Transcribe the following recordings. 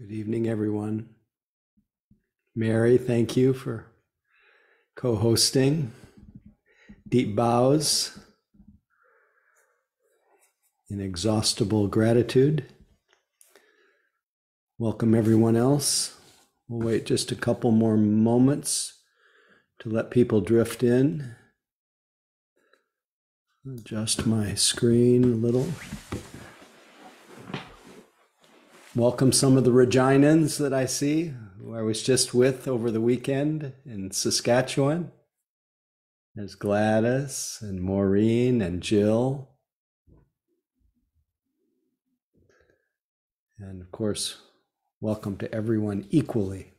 Good evening, everyone. Mary, thank you for co-hosting. Deep bows, inexhaustible gratitude. Welcome, everyone else. We'll wait just a couple more moments to let people drift in. Adjust my screen a little. Welcome some of the Reginans that I see, who I was just with over the weekend in Saskatchewan. There's Gladys and Maureen and Jill. And of course, welcome to everyone equally.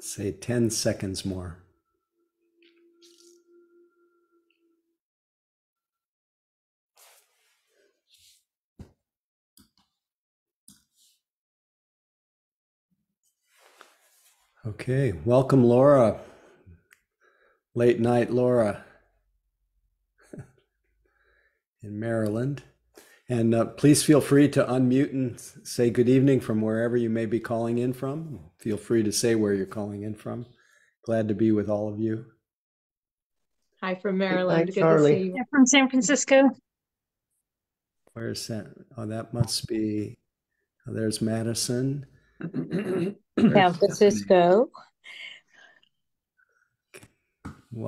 Say 10 seconds more. Okay, welcome Laura. Late night Laura in Maryland. And please feel free to unmute and say good evening from wherever you may be calling in from. Feel free to say where you're calling in from. Glad to be with all of you. Hi from Maryland. Good to see you. Yeah, from San Francisco. Where's that? Oh, that must be, oh, there's Madison. San Francisco.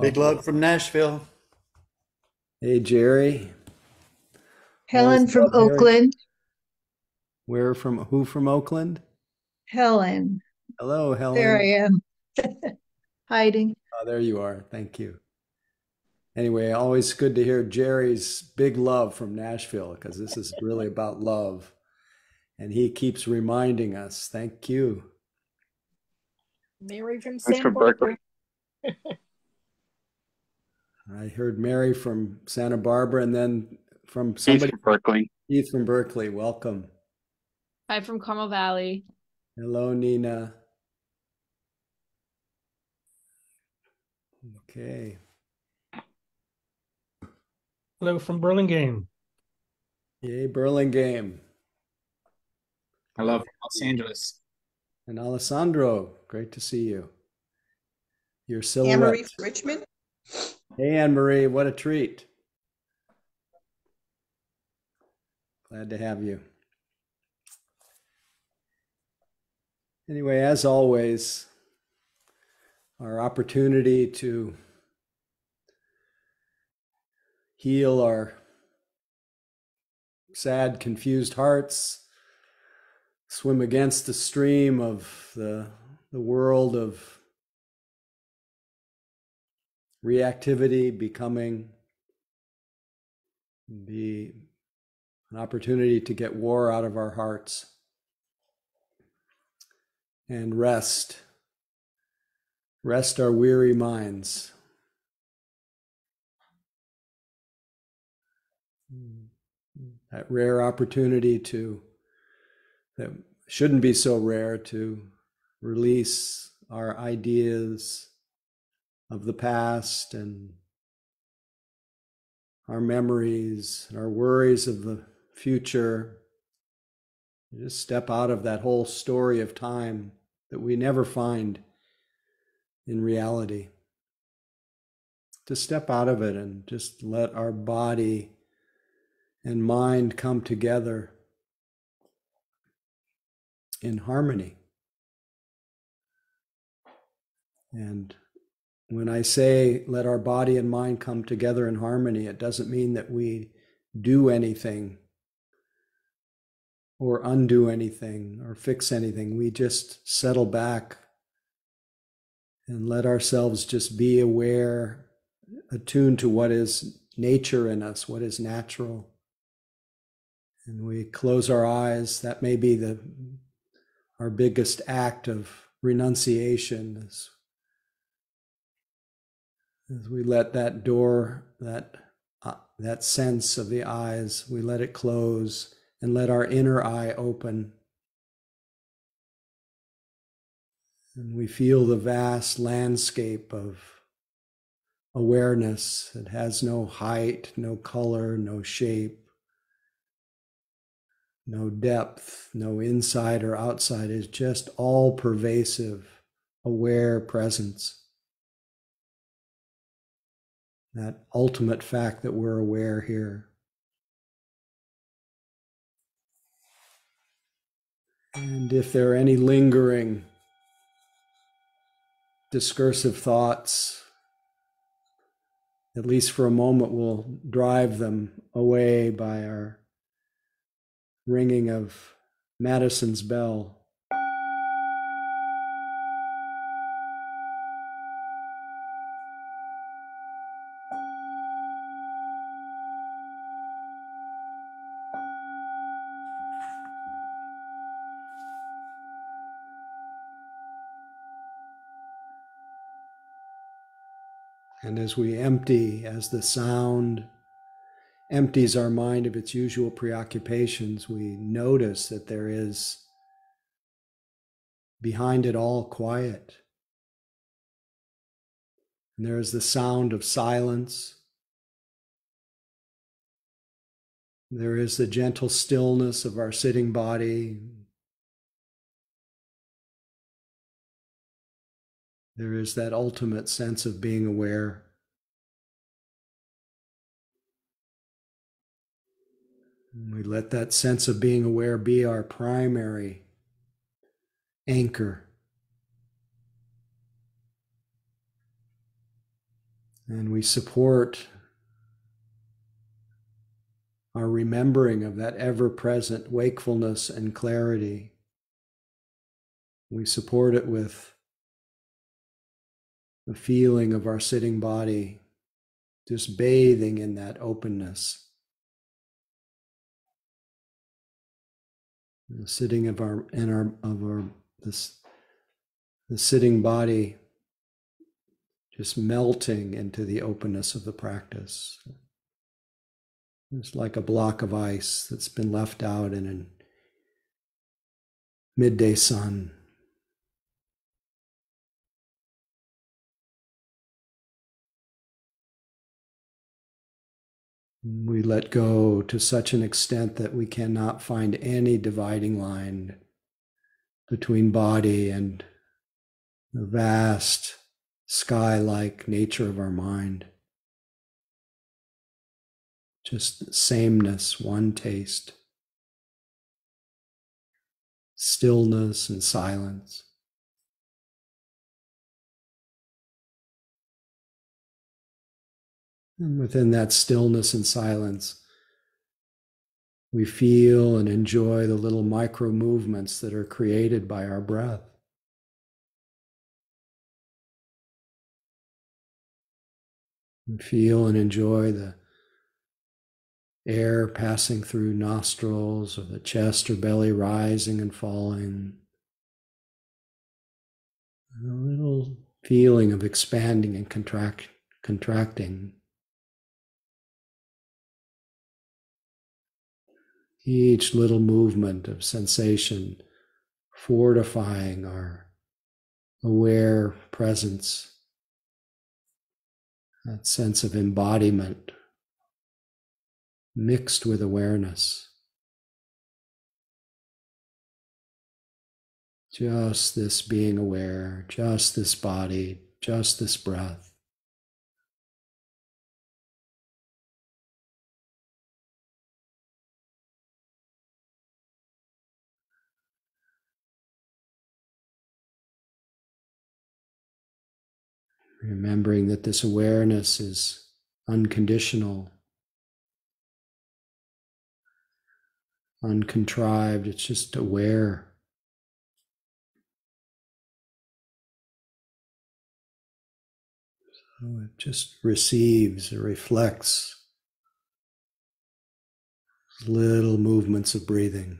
Big love from Nashville. Hey, Jerry. Helen from Oakland. Where from? Who from Oakland? Helen. Hello, Helen. There I am. Hiding. Oh, there you are. Thank you. Anyway, always good to hear Jerry's big love from Nashville, because this is really about love. And he keeps reminding us. Thank you. Mary from Santa Barbara. I heard Mary from Santa Barbara, and then from somebody. Keith from Berkeley. Keith from Berkeley. Welcome. Hi from Carmel Valley. Hello, Nina. Okay. Hello from Burlingame. Yay, Burlingame. Hello from Los Angeles. And Alessandro, great to see you. Your silhouette. Anne-Marie from Richmond. Hey, Anne-Marie, what a treat. Glad to have you. Anyway, as always, our opportunity to heal our sad, confused hearts, swim against the stream of the world of reactivity, becoming, be an opportunity to get war out of our hearts and rest our weary minds. That rare opportunity that shouldn't be so rare, to release our ideas of the past and our memories and our worries of the future. Just step out of that whole story of time that we never find in reality. To step out of it and just let our body and mind come together in harmony. And when I say let our body and mind come together in harmony, it doesn't mean that we do anything or undo anything or fix anything. We just settle back and let ourselves just be aware, attuned to what is nature in us, what is natural. And we close our eyes. That may be our biggest act of renunciation, as we let that door, that that sense of the eyes, we let it close and let our inner eye open. And we feel the vast landscape of awareness that has no height, no color, no shape, no depth, no inside or outside. It's just all pervasive, aware presence. That ultimate fact that we're aware here. And if there are any lingering discursive thoughts, at least for a moment, we'll drive them away by our ringing of Madison's bell. And as we empty, as the sound empties our mind of its usual preoccupations, we notice that there is behind it all quiet. And there is the sound of silence. There is the gentle stillness of our sitting body. There is that ultimate sense of being aware. We let that sense of being aware be our primary anchor. And we support our remembering of that ever-present wakefulness and clarity. We support it with the feeling of our sitting body, just bathing in that openness. The sitting of the sitting body just melting into the openness of the practice. It's like a block of ice that's been left out in a midday sun. We let go to such an extent that we cannot find any dividing line between body and the vast sky-like nature of our mind. Just sameness, one taste, stillness and silence. And within that stillness and silence, we feel and enjoy the little micro movements that are created by our breath. We feel and enjoy the air passing through nostrils, or the chest or belly rising and falling. A little feeling of expanding and contracting. Each little movement of sensation fortifying our aware presence, that sense of embodiment mixed with awareness. Just this being aware, just this body, just this breath. Remembering that this awareness is unconditional, uncontrived, it's just aware. So it just receives, it reflects little movements of breathing.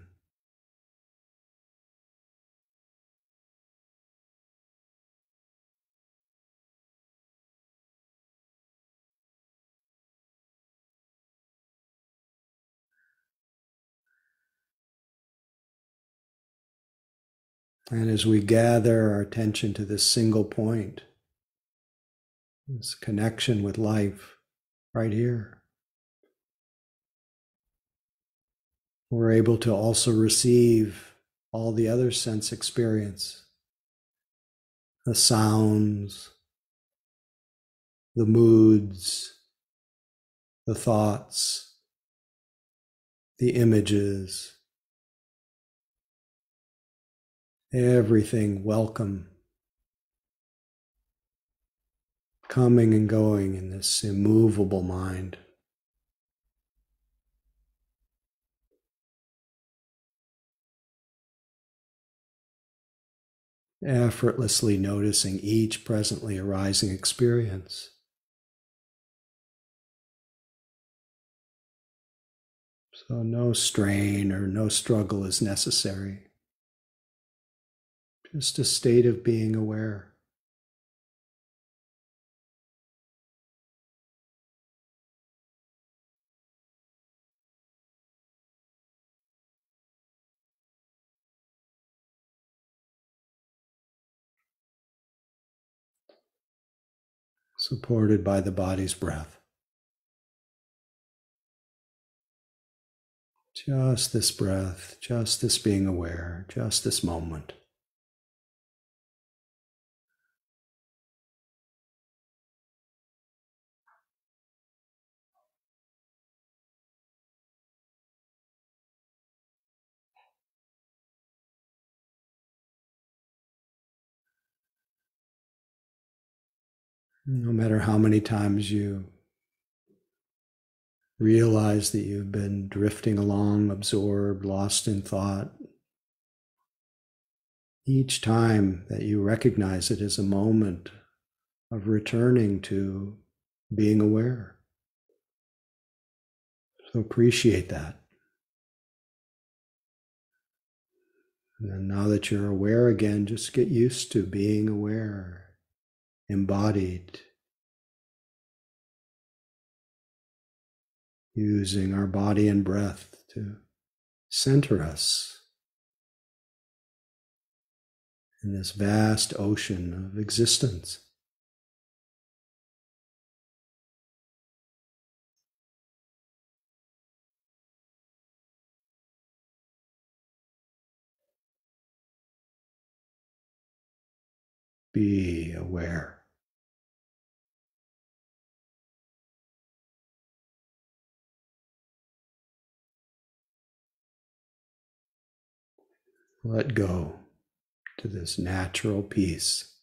And as we gather our attention to this single point, this connection with life right here, we're able to also receive all the other sense experience, the sounds, the moods, the thoughts, the images, everything welcome, coming and going in this immovable mind. Effortlessly noticing each presently arising experience. So no strain or no struggle is necessary. Just a state of being aware. Supported by the body's breath. Just this breath, just this being aware, just this moment. No matter how many times you realize that you've been drifting along, absorbed, lost in thought, each time that you recognize it is a moment of returning to being aware. So appreciate that. And now that you're aware again, just get used to being aware, embodied, using our body and breath to center us in this vast ocean of existence. Be aware. Let go to this natural peace.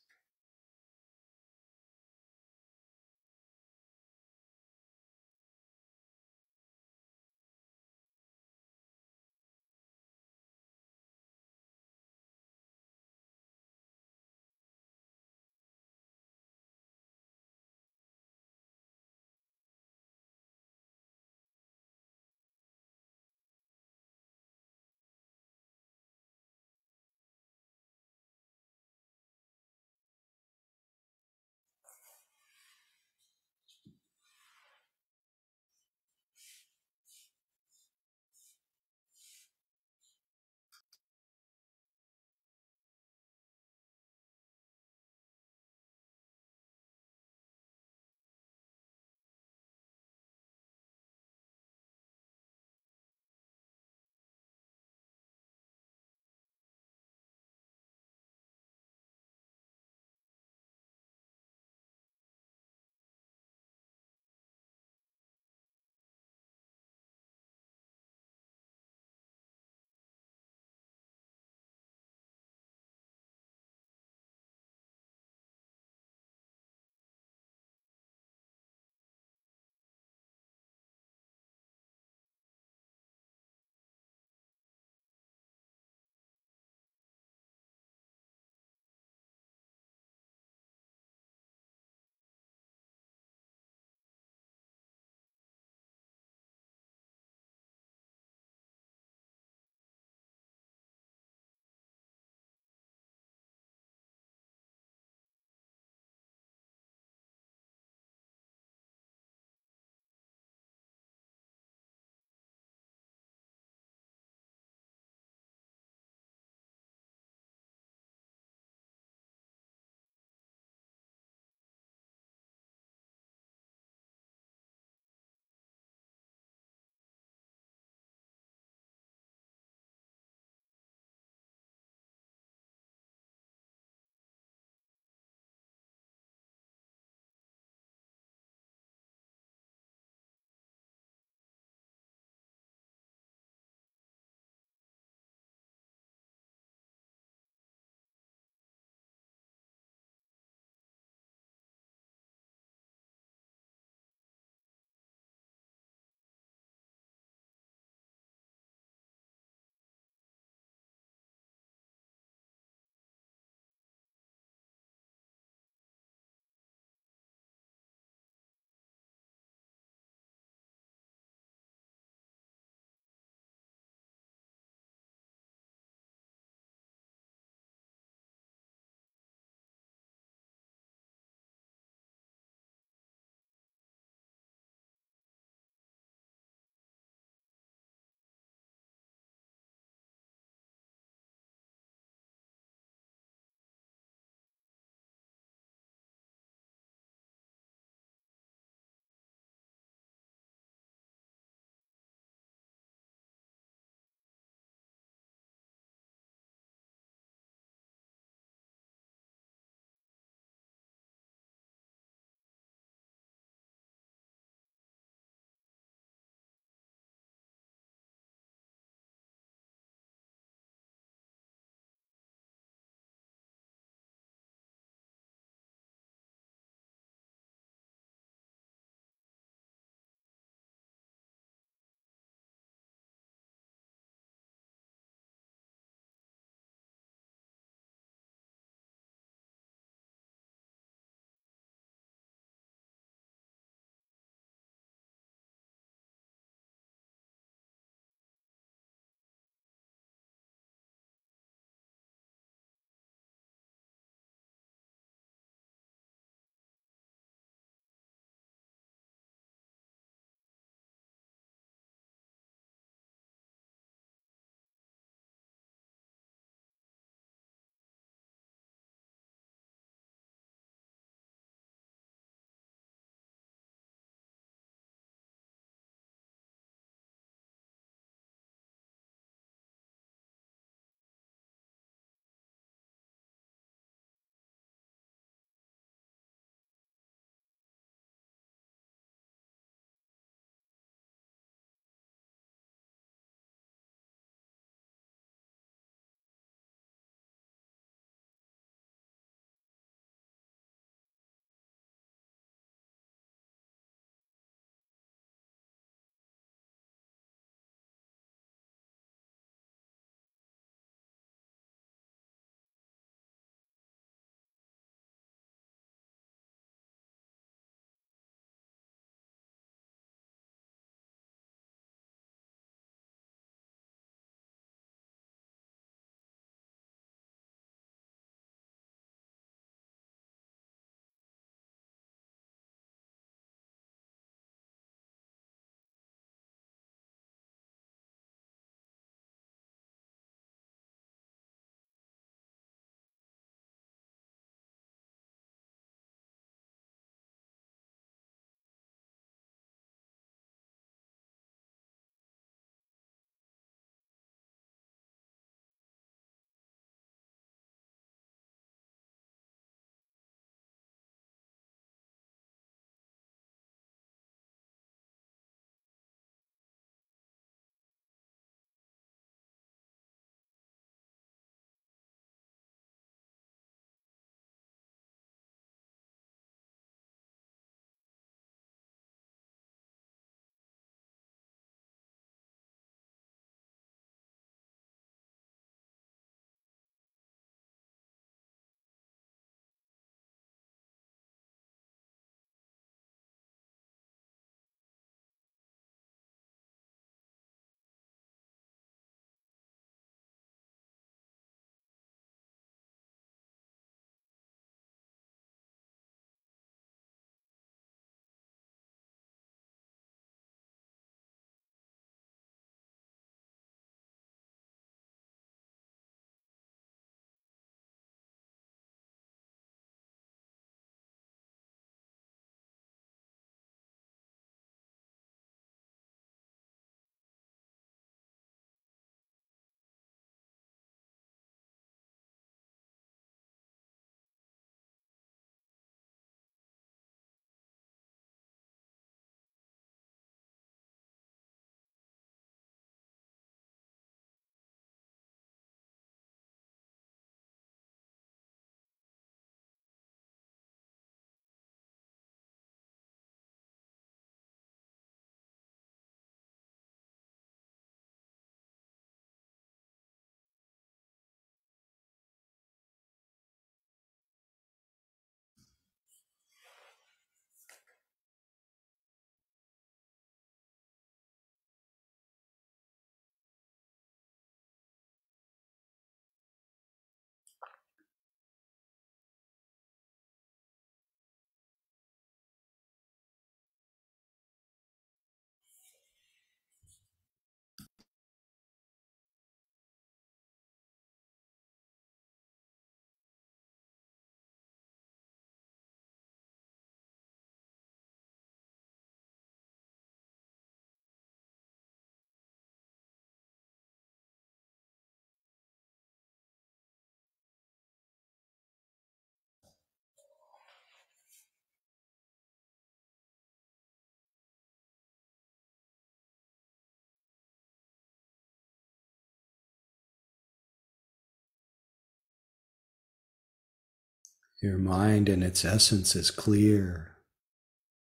Your mind in its essence is clear,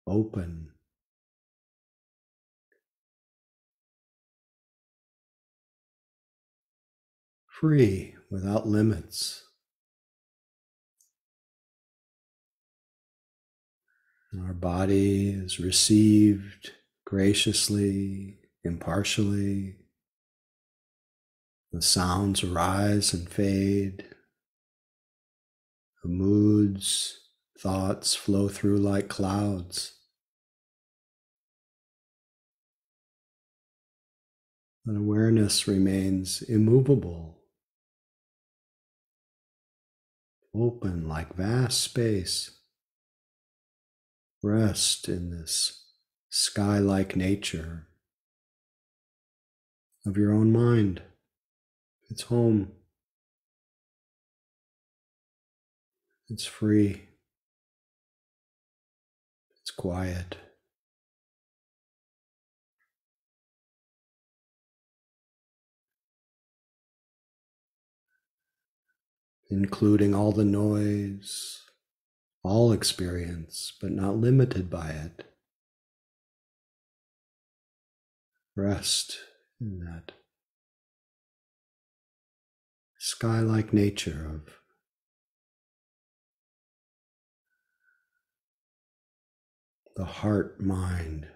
open, free, without limits. Our body is received graciously, impartially. The sounds rise and fade. The moods, thoughts flow through like clouds. And awareness remains immovable, open like vast space. Rest in this sky-like nature of your own mind. It's home. It's free. It's quiet. Including all the noise, all experience, but not limited by it. Rest in that sky-like nature of the heart-mind.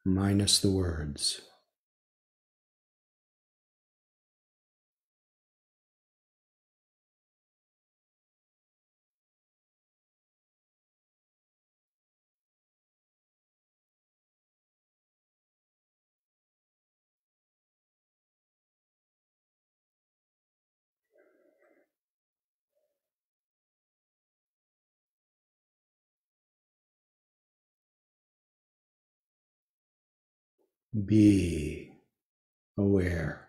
Minus the words. Be aware.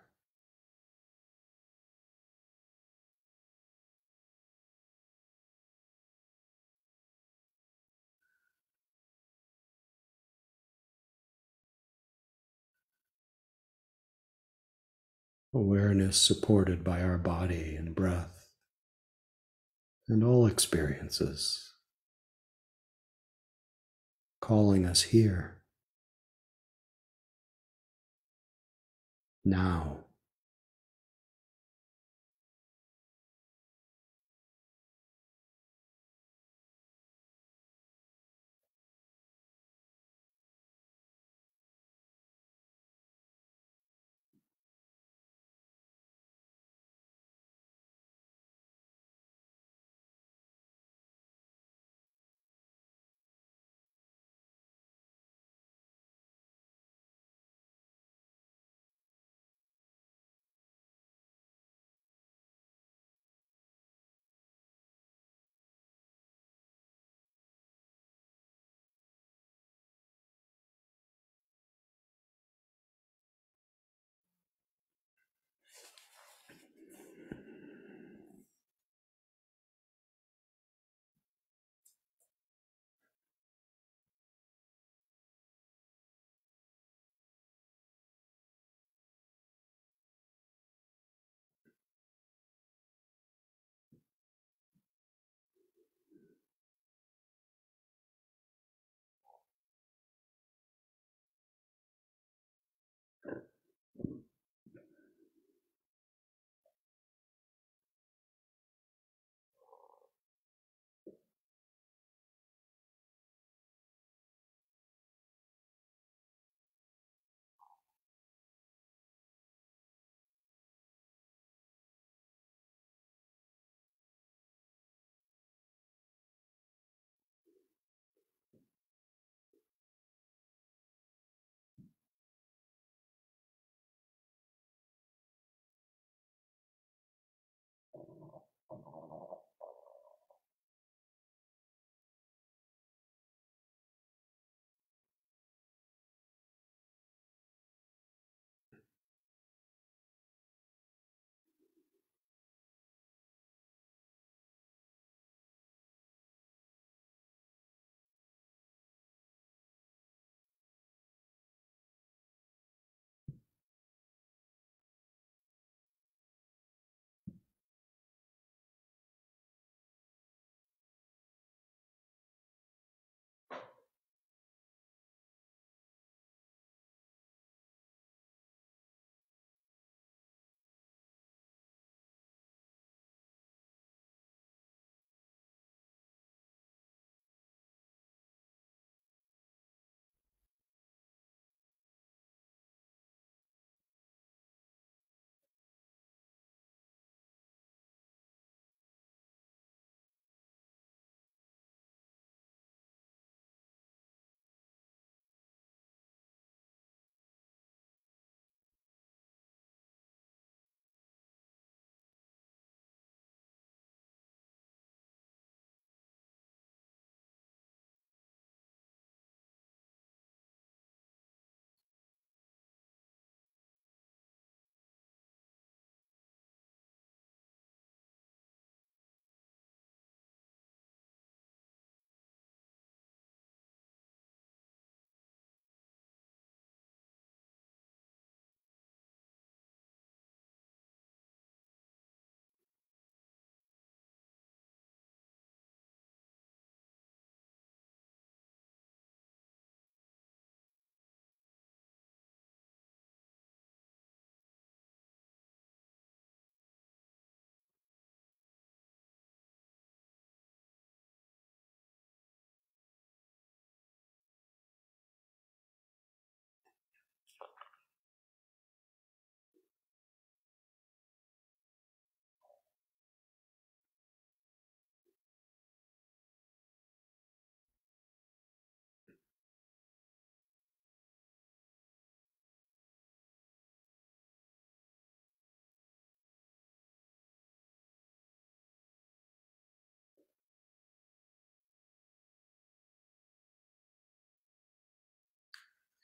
Awareness supported by our body and breath and all experiences, calling us here, now.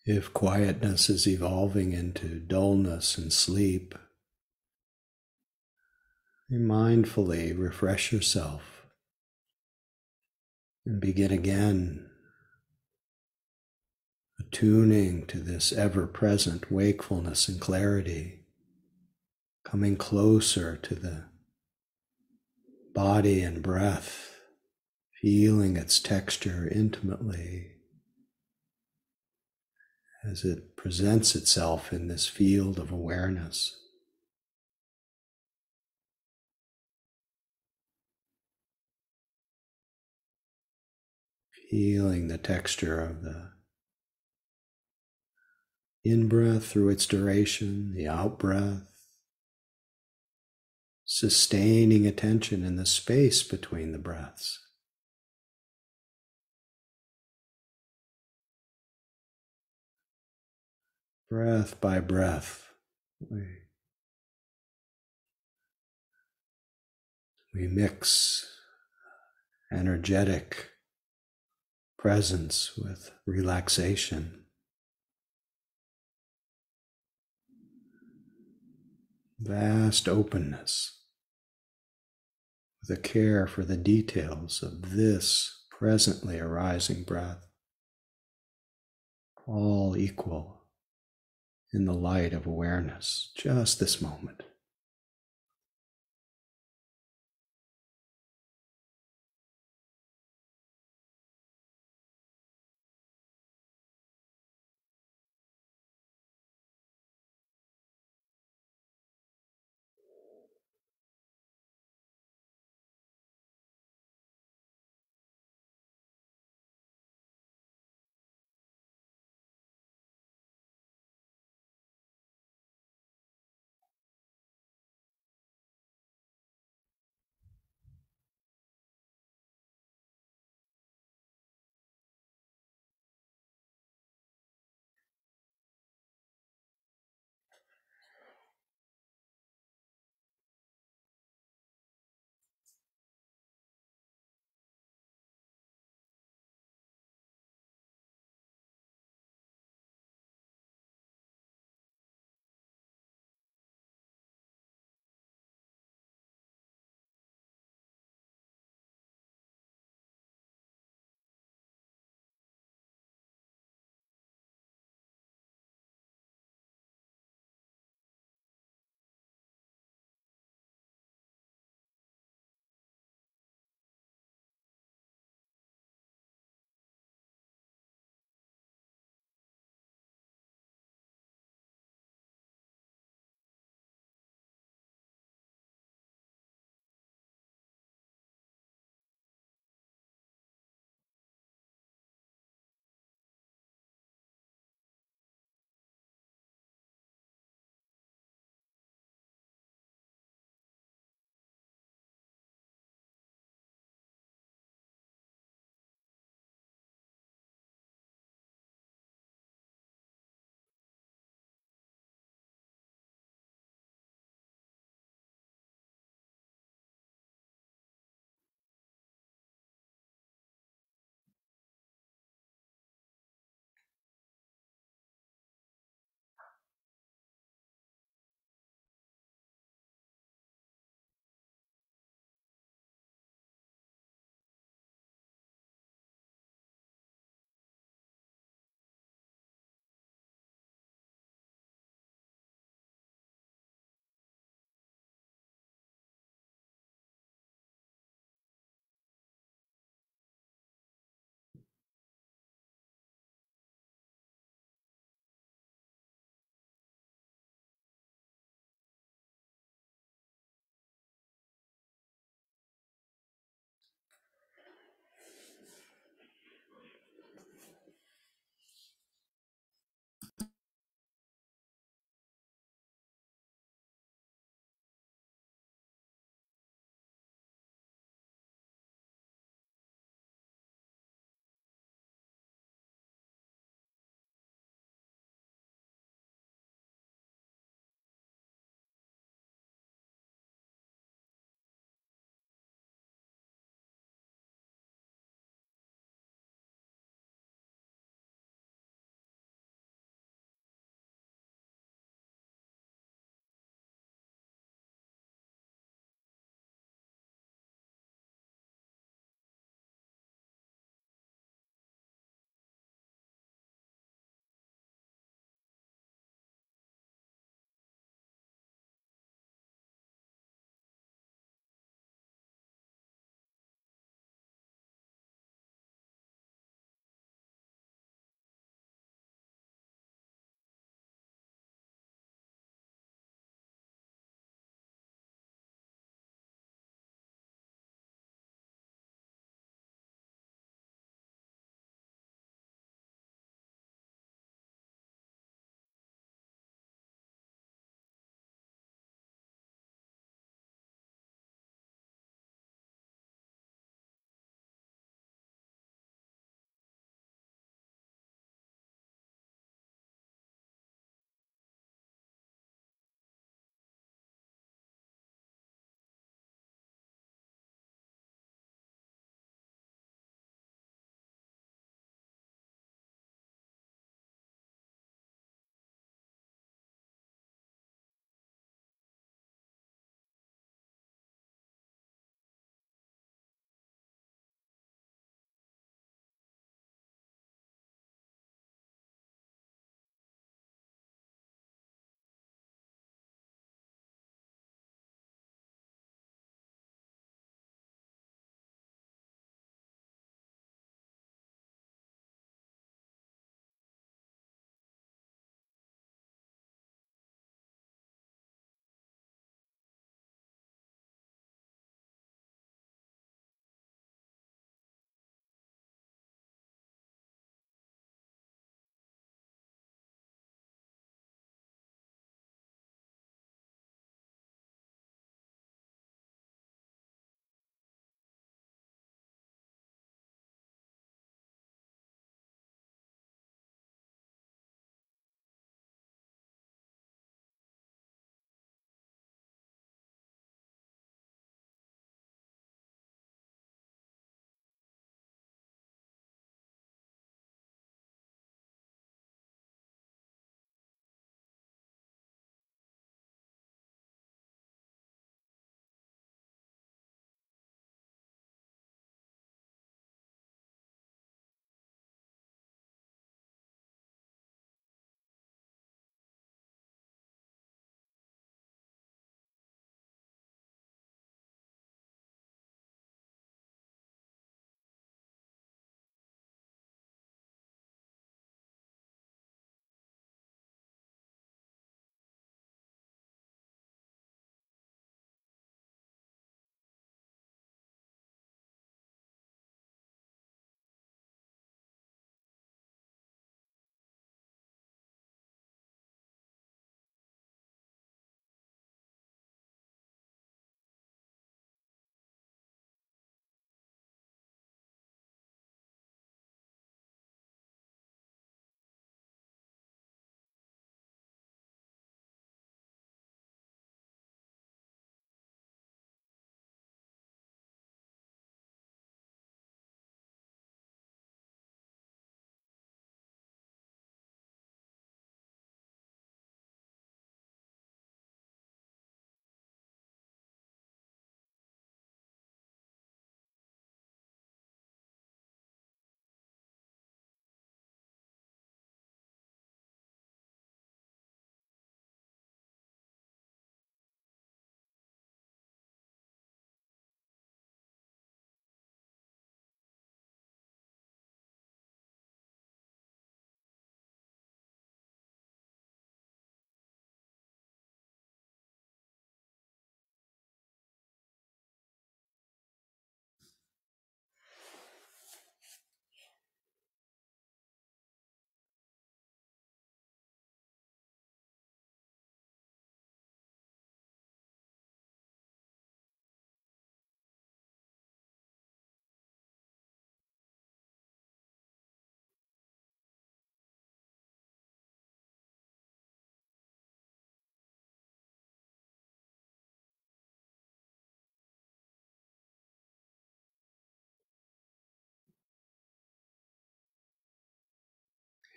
If quietness is evolving into dullness and sleep, you mindfully refresh yourself and begin again, attuning to this ever-present wakefulness and clarity, coming closer to the body and breath, feeling its texture intimately as it presents itself in this field of awareness. Feeling the texture of the in-breath through its duration, the out-breath, sustaining attention in the space between the breaths. Breath by breath, we mix energetic presence with relaxation. Vast openness with a care for the details of this presently arising breath, all equal in the light of awareness, just this moment.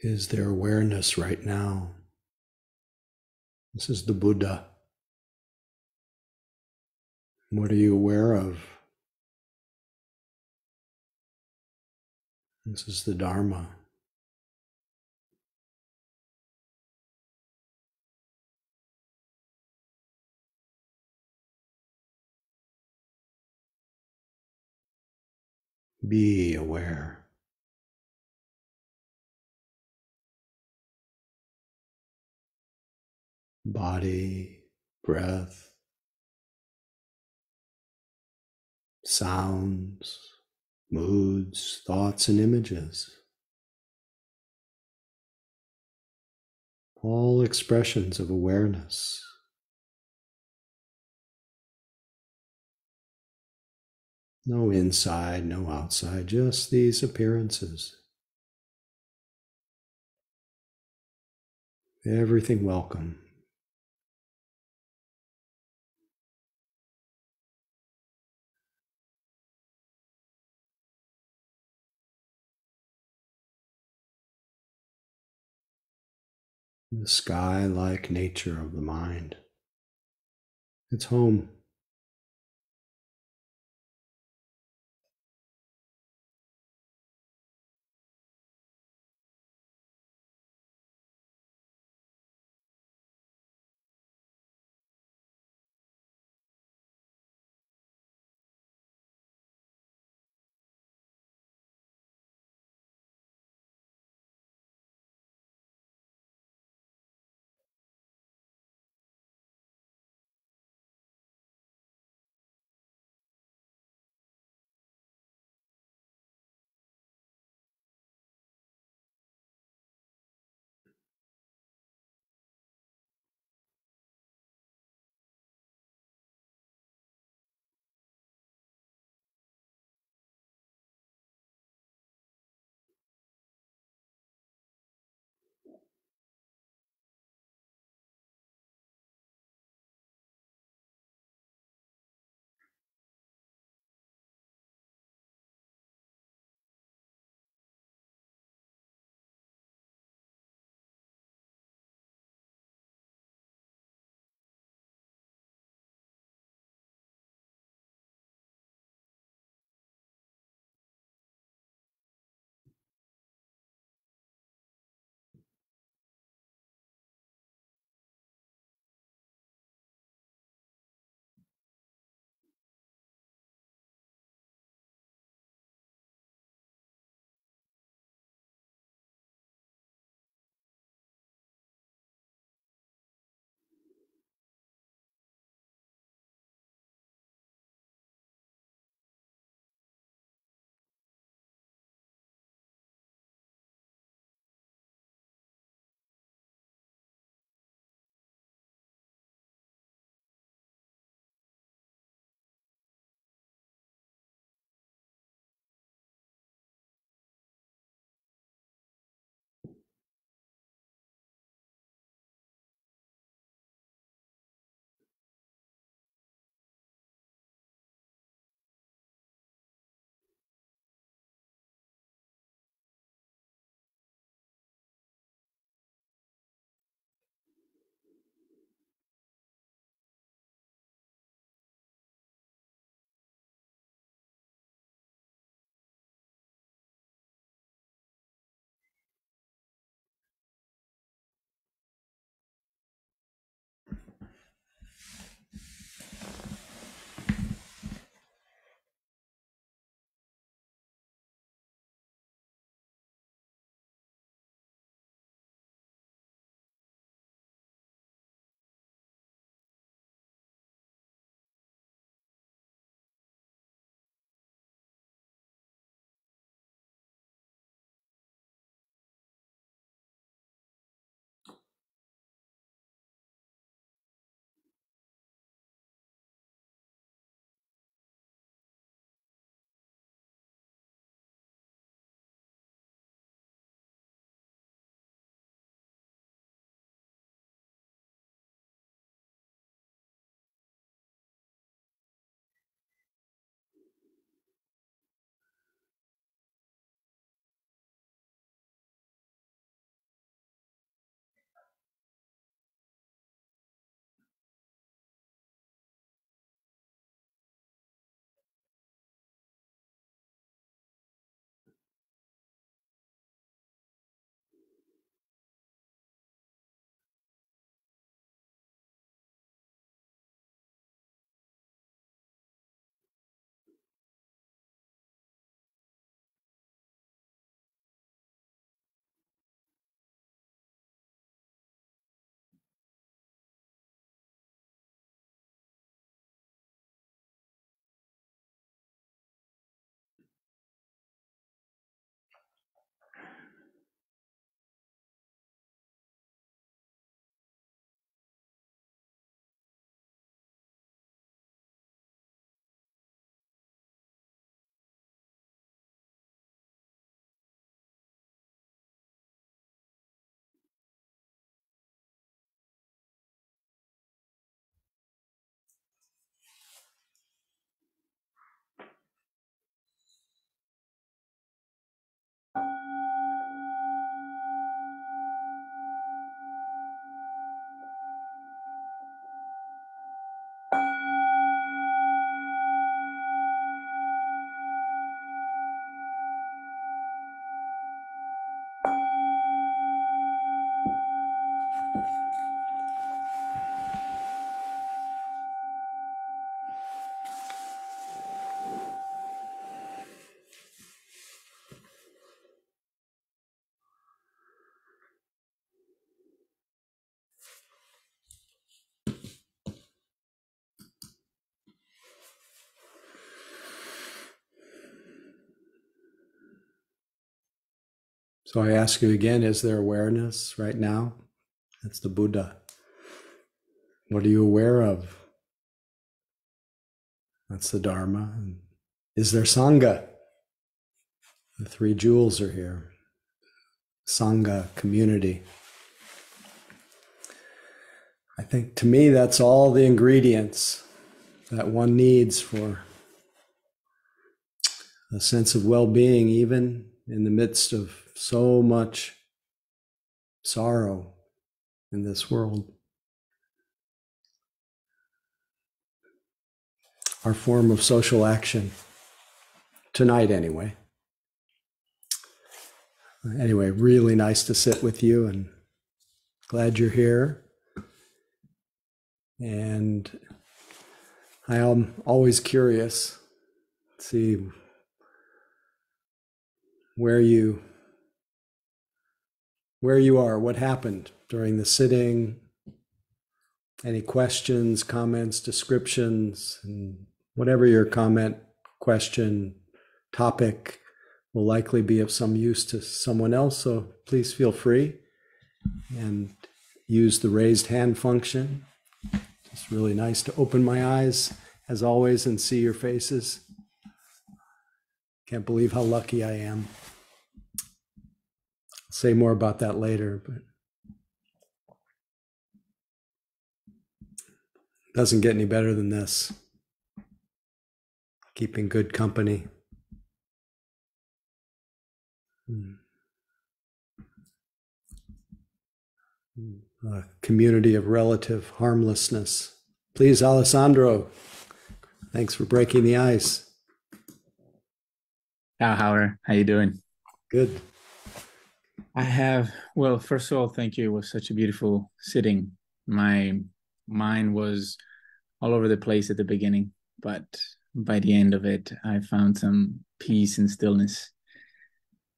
is their awareness right now. This is the Buddha. What are you aware of? This is the Dharma. Be aware. Body, breath, sounds, moods, thoughts, and images. All expressions of awareness. No inside, no outside, just these appearances. Everything welcome. The sky-like nature of the mind. It's home. So I ask you again, is there awareness right now? That's the Buddha. What are you aware of? That's the Dharma. Is there Sangha? The three jewels are here. Sangha, community. I think to me that's all the ingredients that one needs for a sense of well-being, even in the midst of so much sorrow in this world. Our form of social action, tonight anyway. Anyway, really nice to sit with you and glad you're here. And I am always curious to see where you are, what happened during the sitting, any questions, comments, descriptions, and whatever your comment, question, topic will likely be of some use to someone else. So please feel free and use the raised hand function. It's really nice to open my eyes as always and see your faces. Can't believe how lucky I am. I'll say more about that later, but it doesn't get any better than this. Keeping good company. A community of relative harmlessness. Please, Alessandro, thanks for breaking the ice. Howard, how you doing? Good. Well, first of all, thank you. It was such a beautiful sitting. My mind was all over the place at the beginning, but by the end of it, I found some peace and stillness.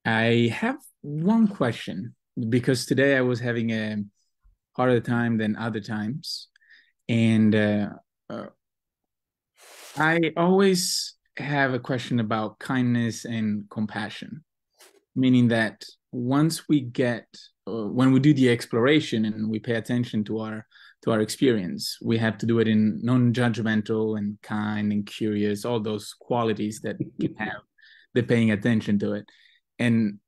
I have one question, because today I was having a harder time than other times. And I always have a question about kindness and compassion, meaning that once we when we do the exploration and we pay attention to our experience, we have to do it in non-judgmental and kind and curious, all those qualities that can have the paying attention to it. And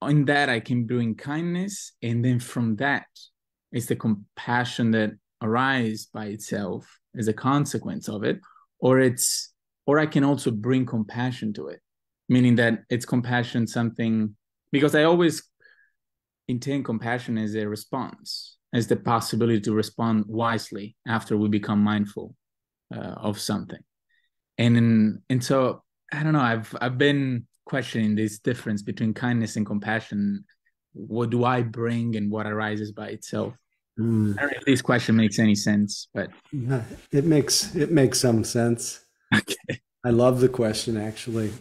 in that, I can bring kindness, and then from that, it's the compassion that arises by itself as a consequence of it, or I can also bring compassion to it, meaning that it's compassion something, because I always intend compassion as a response, as the possibility to respond wisely after we become mindful of something. And so I don't know, I've been questioning this difference between kindness and compassion. What do I bring and what arises by itself? I don't know if this question makes any sense, but it makes some sense. Okay. I love the question, actually.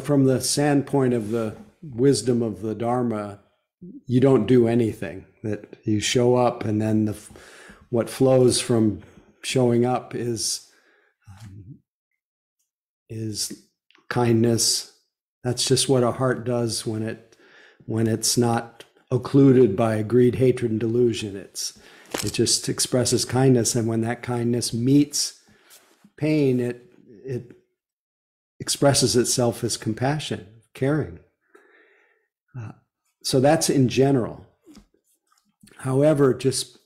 From the standpoint of the wisdom of the Dharma, you don't do anything. That you show up, and then what flows from showing up is kindness. That's just what a heart does when it's not occluded by greed, hatred, and delusion. It just expresses kindness, and when that kindness meets pain, it expresses itself as compassion, caring. So that's in general. However, just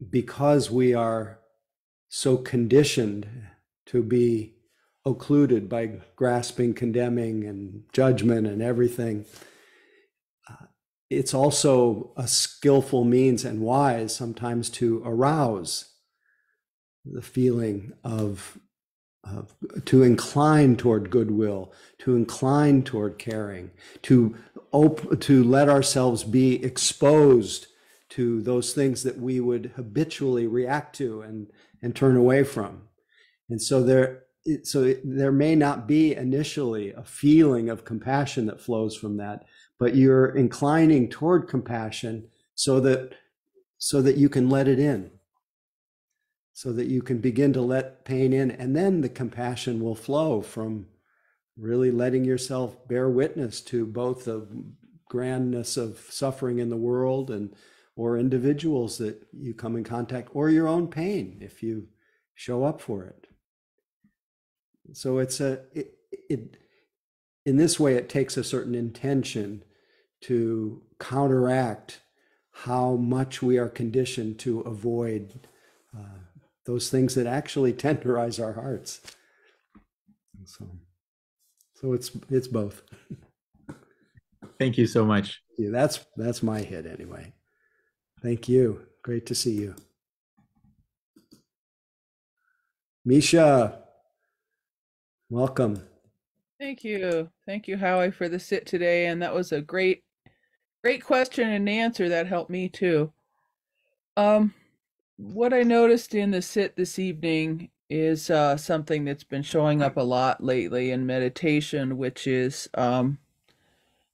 because we are so conditioned to be occluded by grasping, condemning, and judgment and everything, it's also a skillful means and wise sometimes to arouse the feeling to incline toward goodwill, to incline toward caring, to let ourselves be exposed to those things that we would habitually react to and turn away from. And so there may not be initially a feeling of compassion that flows from that, but you're inclining toward compassion so that you can let it in, so that you can begin to let pain in, and then the compassion will flow from really letting yourself bear witness to both the grandness of suffering in the world and or individuals that you come in contact, or your own pain if you show up for it. So in this way, it takes a certain intention to counteract how much we are conditioned to avoid those things that actually tenderize our hearts. So it's both. Thank you so much. Yeah, that's my hit anyway. Thank you. Great to see you. Misha, welcome. Thank you. Thank you, Howie, for the sit today. And that was a great question and answer that helped me too. What I noticed in the sit this evening is something that's been showing up a lot lately in meditation, which is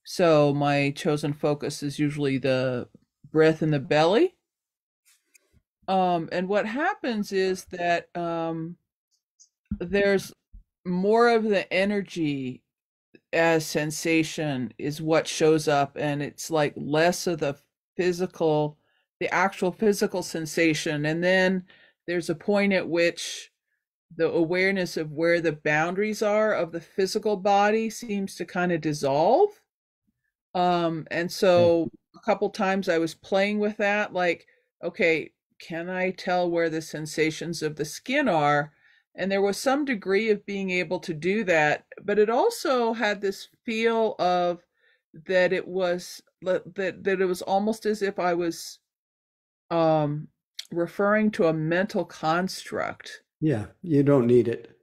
so my chosen focus is usually the breath in the belly. And what happens is that there's more of the energy as sensation is what shows up, and it's like less of the actual physical sensation. And then there's a point at which the awareness of where the boundaries are of the physical body seems to kind of dissolve. And so a couple times I was playing with that, like, okay, can I tell where the sensations of the skin are? And there was some degree of being able to do that, but it also had this feel of that it was that it was almost as if I was referring to a mental construct. Yeah, you don't need it.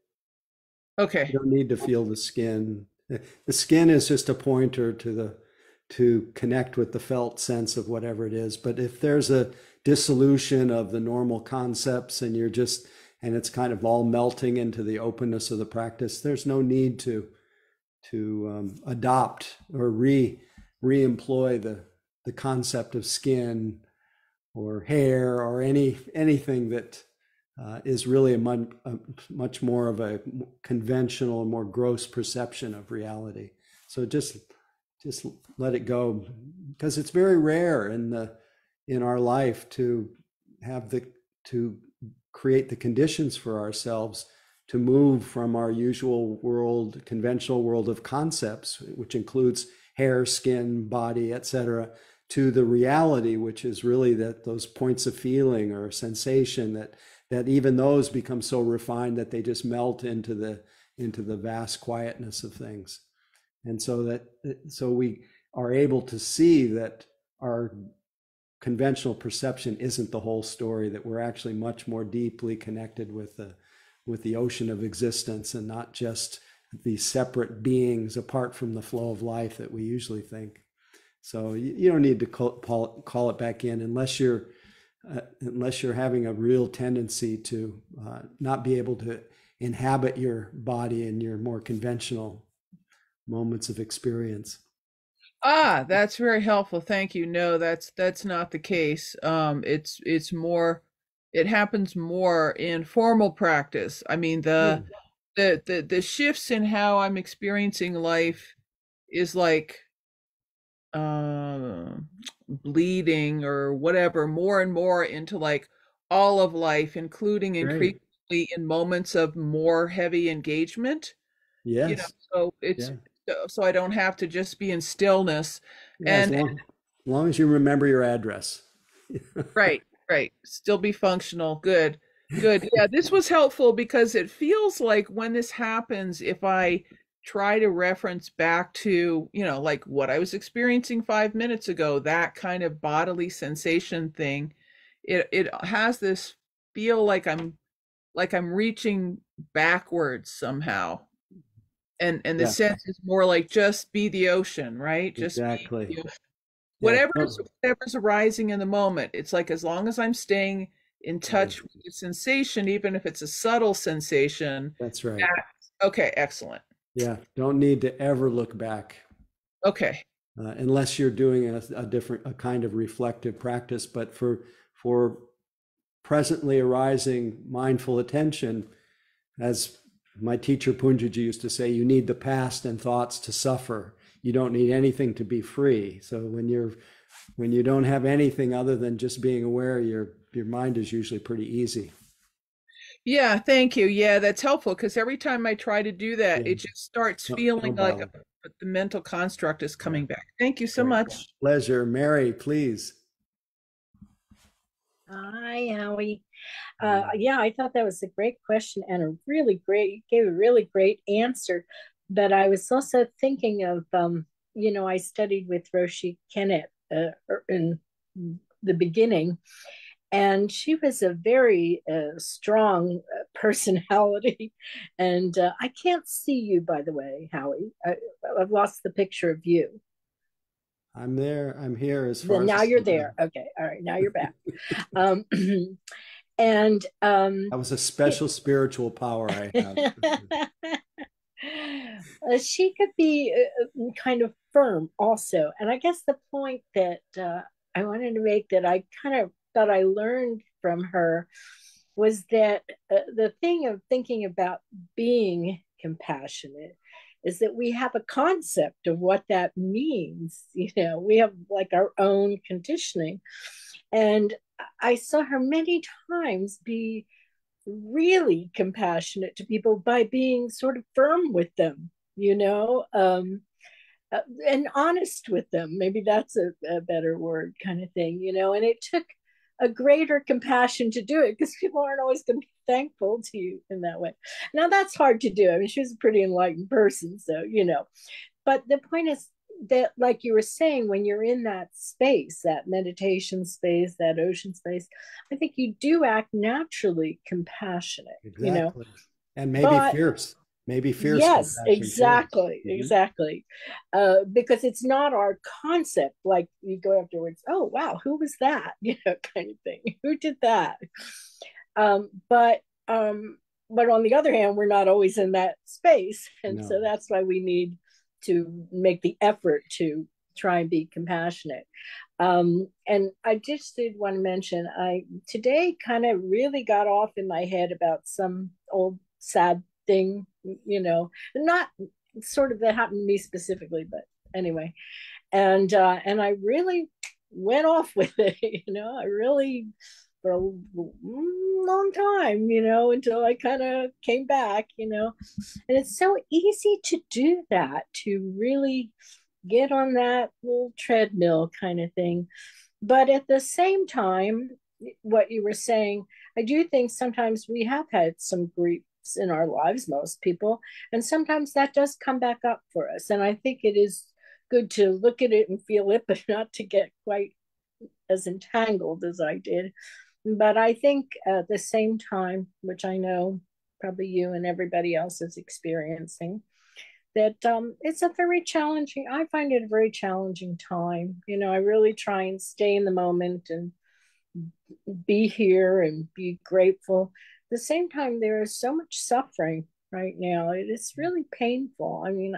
Okay. You don't need to feel the skin. The skin is just a pointer to connect with the felt sense of whatever it is. But if there's a dissolution of the normal concepts and it's kind of all melting into the openness of the practice, there's no need to adopt or re-employ the concept of skin or hair or anything that is really a much more of a conventional, more gross perception of reality. So just let it go, because it's very rare in our life to create the conditions for ourselves to move from our usual world, conventional world of concepts, which includes hair, skin, body, etc., to the reality, which is really those points of feeling or sensation that even those become so refined that they just melt into the vast quietness of things. And so we are able to see that our conventional perception isn't the whole story, that we're actually much more deeply connected with the ocean of existence and not just these separate beings apart from the flow of life that we usually think. So you don't need to call it back in unless you're having a real tendency to not be able to inhabit your body in your more conventional moments of experience. That's very helpful. Thank you. No, that's not the case. It's more, it happens more in formal practice. I mean, the shifts in how I'm experiencing life is like bleeding or whatever, more and more into like all of life, including increasingly in moments of more heavy engagement. Yes. So it's so I don't have to just be in stillness. Yeah, as long as you remember your address. Right. Still be functional. Good. Yeah, this was helpful because it feels like when this happens, if I try to reference back to, like what I was experiencing 5 minutes ago, that kind of bodily sensation thing, it has this feel like I'm reaching backwards somehow. And the sense is more like just be the ocean, right? Just exactly. be the ocean. Whatever's arising in the moment. It's like as long as I'm staying in touch with the sensation, even if it's a subtle sensation. That's right. Okay, excellent. Yeah, don't need to ever look back. Okay. Unless you're doing a kind of reflective practice, but for presently arising mindful attention, as My teacher Punjaji used to say, you need the past and thoughts to suffer. You don't need anything to be free. So when you don't have anything other than just being aware, your mind is usually pretty easy. Yeah, thank you. Yeah, that's helpful because every time I try to do that, Yeah. it just starts No feeling like bother. the mental construct is coming back. Thank you so Great. much. Pleasure. Mary, please. Hi, Howie. Yeah, I thought that was a great question and a really great, you gave a really great answer. But I was also thinking of, I studied with Roshi Kennett in the beginning, and she was a very strong personality. And I can't see you, by the way, Howie. I've lost the picture of you. I'm there. I'm here as far Then as now you're there. Okay. All right. Now you're back. And that was a special spiritual power I have. She could be kind of firm also. And I guess the point that I wanted to make that I kind of thought I learned from her was that the thing of thinking about being compassionate is that we have a concept of what that means. We have like our own conditioning. And I saw her many times be really compassionate to people by being sort of firm with them, and honest with them. Maybe that's a better word, kind of thing, and it took a greater compassion to do it because people aren't always going to be thankful to you in that way. Now, that's hard to do. I mean, she was a pretty enlightened person, so, but the point is that, like you were saying, when you're in that space, that meditation space, that ocean space, I think you do act naturally compassionate, Exactly. And maybe fierce. Maybe fierce. Yes, exactly, exactly. Because it's not our concept. Like you go afterwards, oh wow, who was that? Kind of thing. Who did that? But on the other hand, we're not always in that space, and so that's why we need to make the effort to try and be compassionate. And I just did want to mention, I today kind of really got off in my head about some old sad thing, not sort of that happened to me specifically, but anyway. And I really went off with it, I really, for a long time, until I kind of came back, and it's so easy to do that, to really get on that little treadmill kind of thing. But at the same time, what you were saying, I do think sometimes we have had some griefs in our lives, most people, and sometimes that does come back up for us. And I think it is good to look at it and feel it, but not to get quite as entangled as I did. But I think at the same time, which I know probably you and everybody else is experiencing, that it's a very challenging, I find it a very challenging time. I really try and stay in the moment and be here and be grateful. At the same time, there is so much suffering right now. It is really painful. I mean,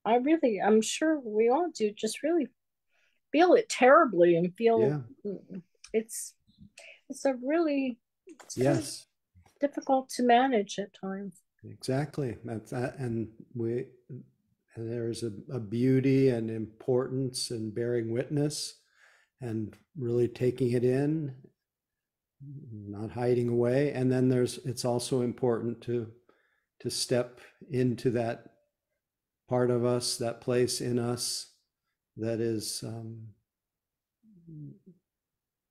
I'm sure we all do, just really feel it terribly and feel it's a really, yes, difficult to manage at times. Exactly. And there's a beauty and importance in bearing witness and really taking it in, not hiding away. And then it's also important to step into that part of us, that place in us that is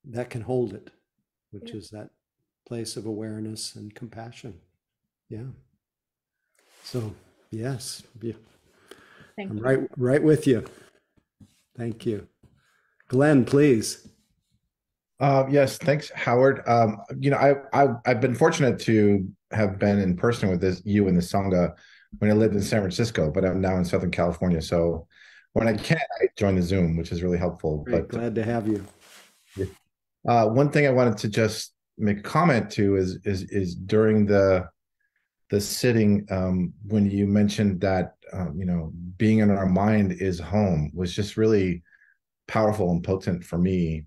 that can hold it, which is that place of awareness and compassion. Yeah. So yes, I'm right with you. Thank you. Glenn, please. Yes, thanks, Howard. I've been fortunate to have been in person with you and the Sangha when I lived in San Francisco, but I'm now in Southern California. So when I can, I join the Zoom, which is really helpful. Great, glad to have you. One thing I wanted to just make a comment to is during the sitting, when you mentioned that being in our mind is home, was just really powerful and potent for me.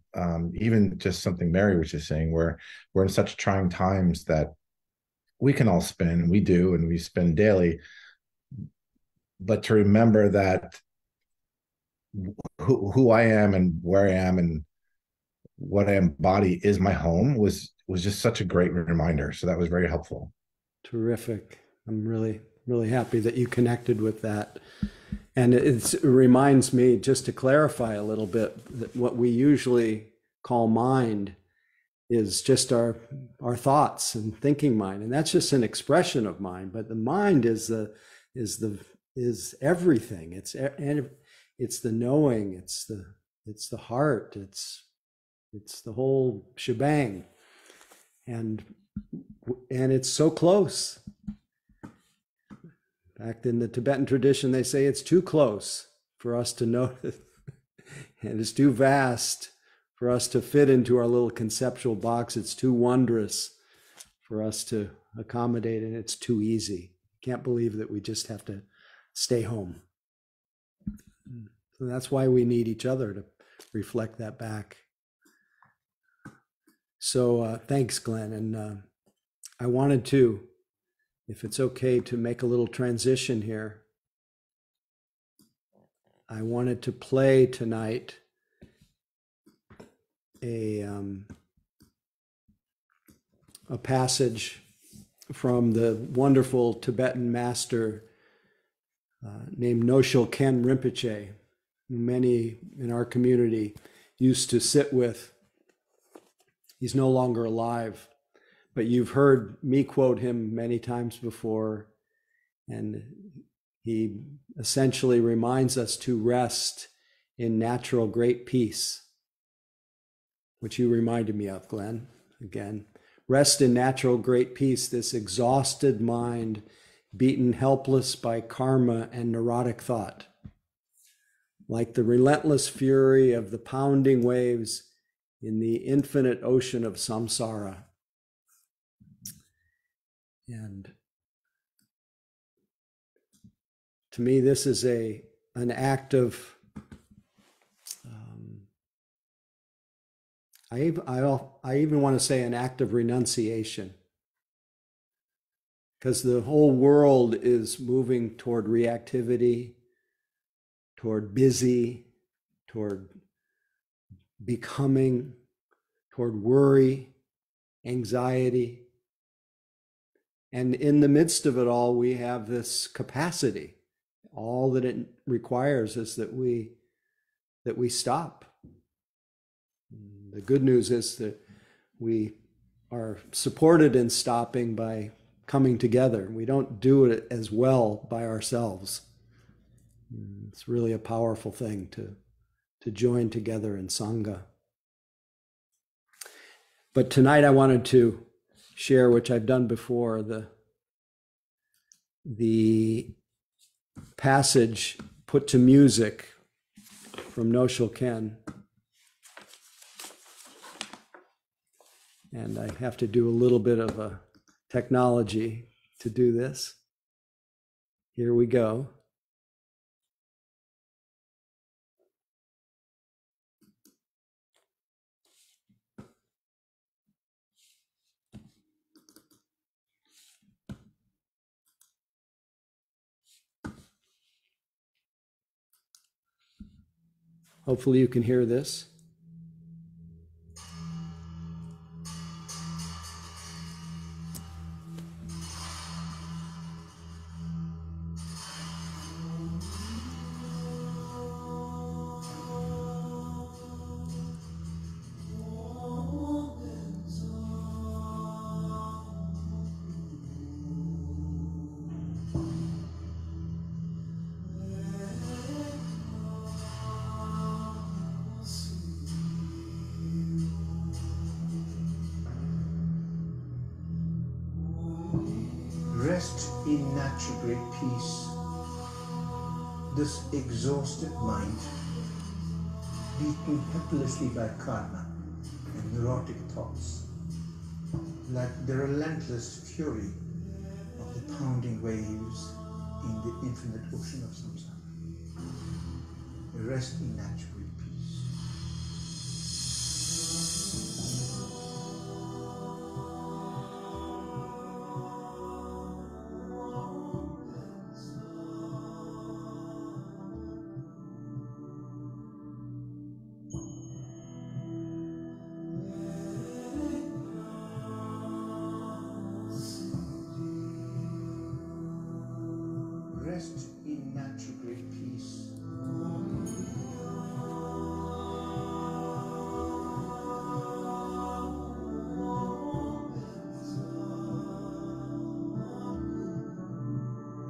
Even just something Mary was just saying, where we're in such trying times that we can all spin, we do, and we spin daily. But to remember that who I am and where I am and what I embody is my home was just such a great reminder. So that was very helpful. Terrific. I'm really, really happy that you connected with that. And it reminds me, just to clarify a little bit, that what we usually call mind is just our thoughts and thinking mind, and that's just an expression of mind. But the mind is everything. It's the knowing. It's the heart. It's the whole shebang, and it's so close. In fact, in the Tibetan tradition, they say it's too close for us to notice, and it's too vast for us to fit into our little conceptual box. It's too wondrous for us to accommodate, and it's too easy. Can't believe that we just have to stay home. So that's why we need each other to reflect that back. So thanks, Glenn. And I wanted to, if it's okay, to make a little transition here. I wanted to play tonight a passage from the wonderful Tibetan master named Noshul Ken Rinpoche, who many in our community used to sit with. He's no longer alive, but you've heard me quote him many times before, and he essentially reminds us to rest in natural great peace, which you reminded me of, Glenn, again. Rest in natural great peace, this exhausted mind, beaten helpless by karma and neurotic thought. Like the relentless fury of the pounding waves in the infinite ocean of samsara. And to me, this is an act of, I even want to say an act of renunciation, because the whole world is moving toward reactivity, toward busy, toward becoming, toward worry, anxiety. And in the midst of it all, we have this capacity. All that it requires is that we stop. The good news is that we are supported in stopping by coming together. We don't do it as well by ourselves. It's really a powerful thing to join together in Sangha. But tonight I wanted to share, which I've done before, the passage put to music from Noshul Ken. And I have to do a little bit of a technology to do this. Here we go. Hopefully you can hear this. Rest in natural great peace. This exhausted mind, beaten helplessly by karma and neurotic thoughts, like the relentless fury of the pounding waves in the infinite ocean of samsara. Rest in natural great peace. Rest in natural great peace.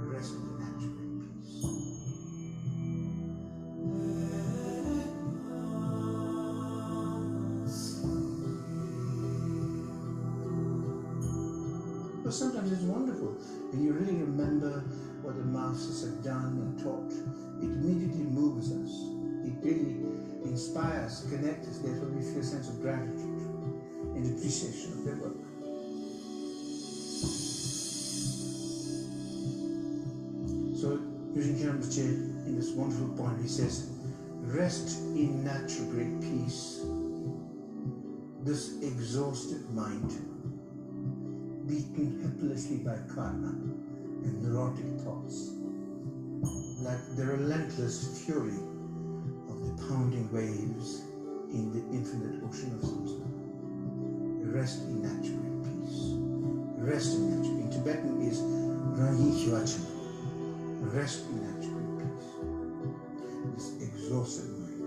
Rest in natural great peace. But sometimes it's wonderful, and you really remember what the masters have done and taught. It immediately moves us. It really inspires, connects us. Therefore, we feel a sense of gratitude and appreciation of their work. So, Rinpoche Rinpoche, in this wonderful point, he says, rest in natural great peace. This exhausted mind, beaten helplessly by karma and neurotic thoughts, like the relentless fury of the pounding waves in the infinite ocean of samsara. Rest in natural peace. Rest in natural. In Tibetan is Rangi Hwachana. Rest in natural peace. This exhausted mind,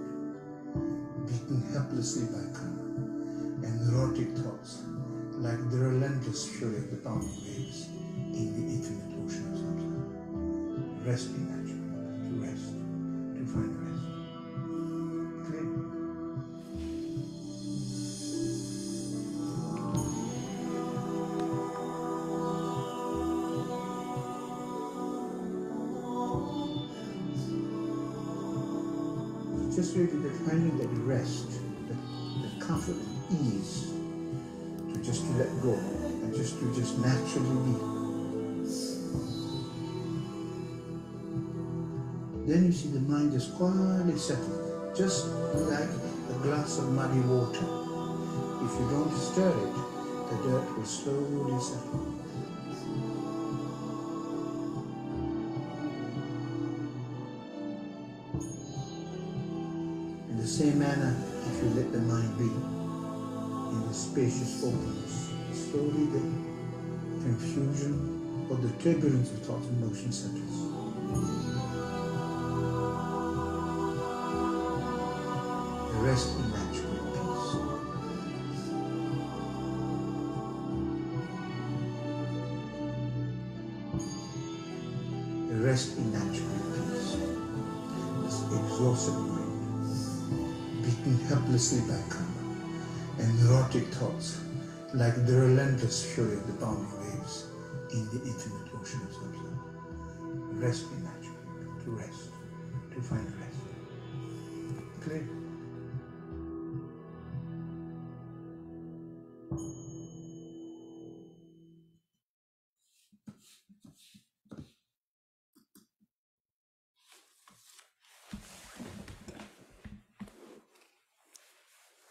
beaten helplessly by karma and neurotic thoughts, like the relentless fury of the pounding waves in the infinite ocean of samsara. Rest in natural. To rest. To find rest. Clear? Just really that finding that rest, that comfort and ease, to just to let go and just to just naturally be. Then you see the mind is quietly settled, just like a glass of muddy water. If you don't stir it, the dirt will slowly settle. In the same manner, if you let the mind be in the spacious openness, slowly the confusion or the turbulence of thoughts and motion settles. Rest in natural peace. Rest in natural peace. This exhausted mind, beaten helplessly by karma and neurotic thoughts, like the relentless fury of the pounding waves in the infinite ocean of samsara. Rest in natural peace. To rest, to find rest. Clear?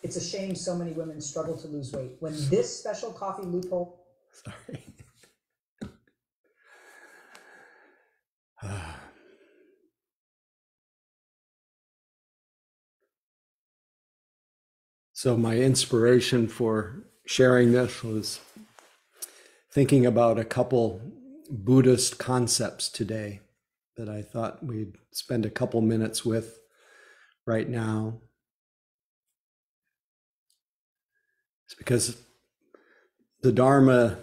It's a shame so many women struggle to lose weight. When this special coffee loophole... Sorry. So my inspiration for sharing this was thinking about a couple Buddhist concepts today that I thought we'd spend a couple minutes with right now. It's because the Dharma,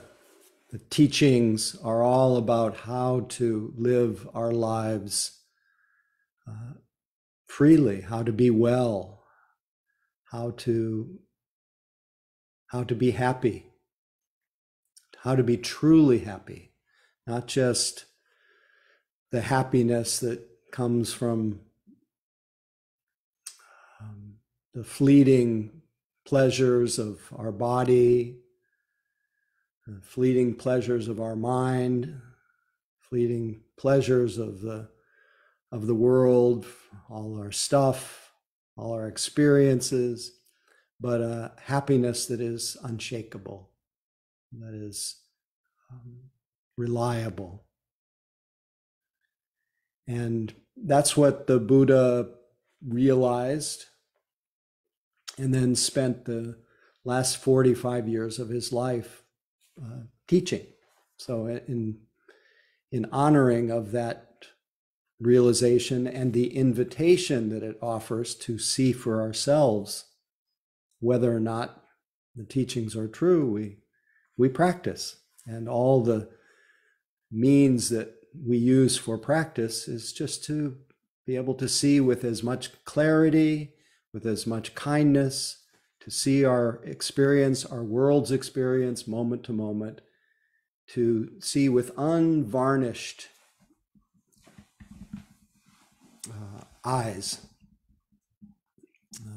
the teachings are all about how to live our lives freely, how to be well, how to be happy, how to be truly happy, not just the happiness that comes from the fleeting pleasures of our body, the fleeting pleasures of our mind, fleeting pleasures of the world, all our stuff, all our experiences, but a happiness that is unshakable, that is reliable. And that's what the Buddha realized and then spent the last 45 years of his life teaching. So in honoring of that realization and the invitation that it offers to see for ourselves whether or not the teachings are true, we practice. And all the means that we use for practice is just to be able to see with as much clarity, with as much kindness, to see our experience, our world's experience, moment to moment, to see with unvarnished eyes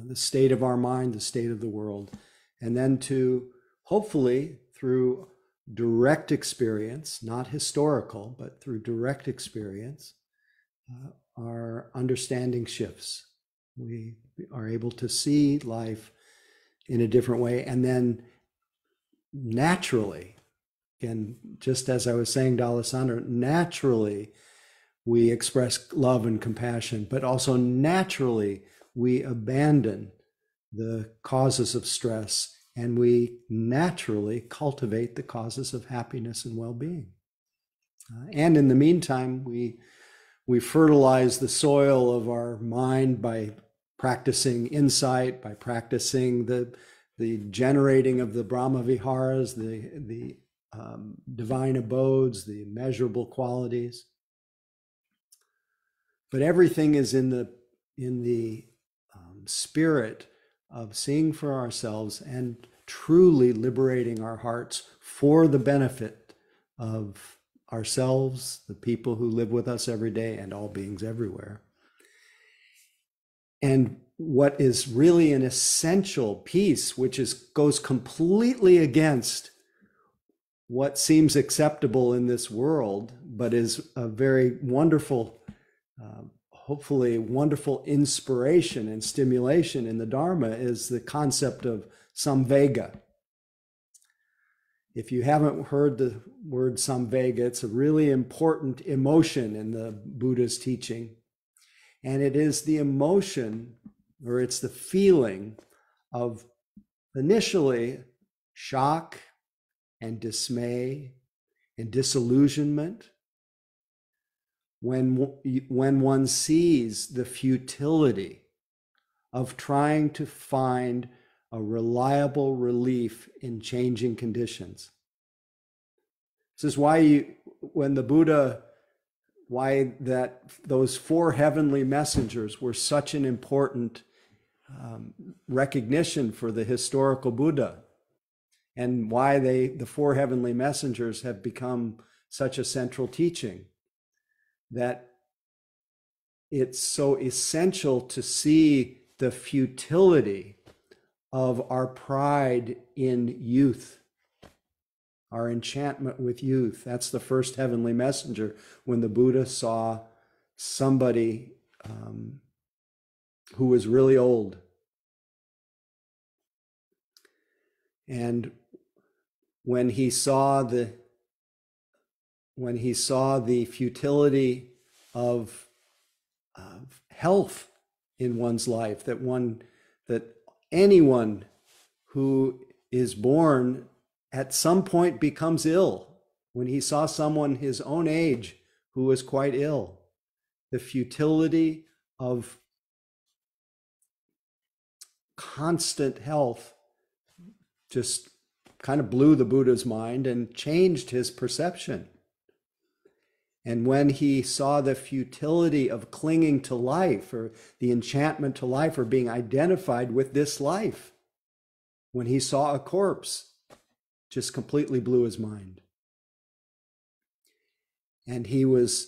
the state of our mind, the state of the world, and then to hopefully through direct experience, not historical, but through direct experience, our understanding shifts. We are able to see life in a different way, and then naturally, again, just as I was saying to Alessandra, naturally we express love and compassion, but also naturally we abandon the causes of stress and we naturally cultivate the causes of happiness and well-being. And in the meantime, we fertilize the soil of our mind by practicing insight, by practicing the generating of the Brahma Viharas, the divine abodes, the measurable qualities. But everything is in the spirit of seeing for ourselves and truly liberating our hearts for the benefit of ourselves, the people who live with us every day, and all beings everywhere. And what is really an essential piece, which goes completely against what seems acceptable in this world, but is a very wonderful, hopefully wonderful inspiration and stimulation in the Dharma, is the concept of samvega. If you haven't heard the word samvega, it's a really important emotion in the Buddha's teaching. And it is the emotion, or it's the feeling of initially shock and dismay and disillusionment when one sees the futility of trying to find a reliable relief in changing conditions. This is why when the Buddha, those four heavenly messengers were such an important recognition for the historical Buddha, and why the four heavenly messengers have become such a central teaching, that it's so essential to see the futility of our pride in youth, our enchantment with youth. That's the first heavenly messenger, when the Buddha saw somebody who was really old. And when he saw the futility of health in one's life, that anyone who is born at some point becomes ill, when he saw someone his own age who was quite ill, the futility of constant health just kind of blew the Buddha's mind and changed his perception. And when he saw the futility of clinging to life, or the enchantment to life, or being identified with this life, when he saw a corpse, just completely blew his mind. And he was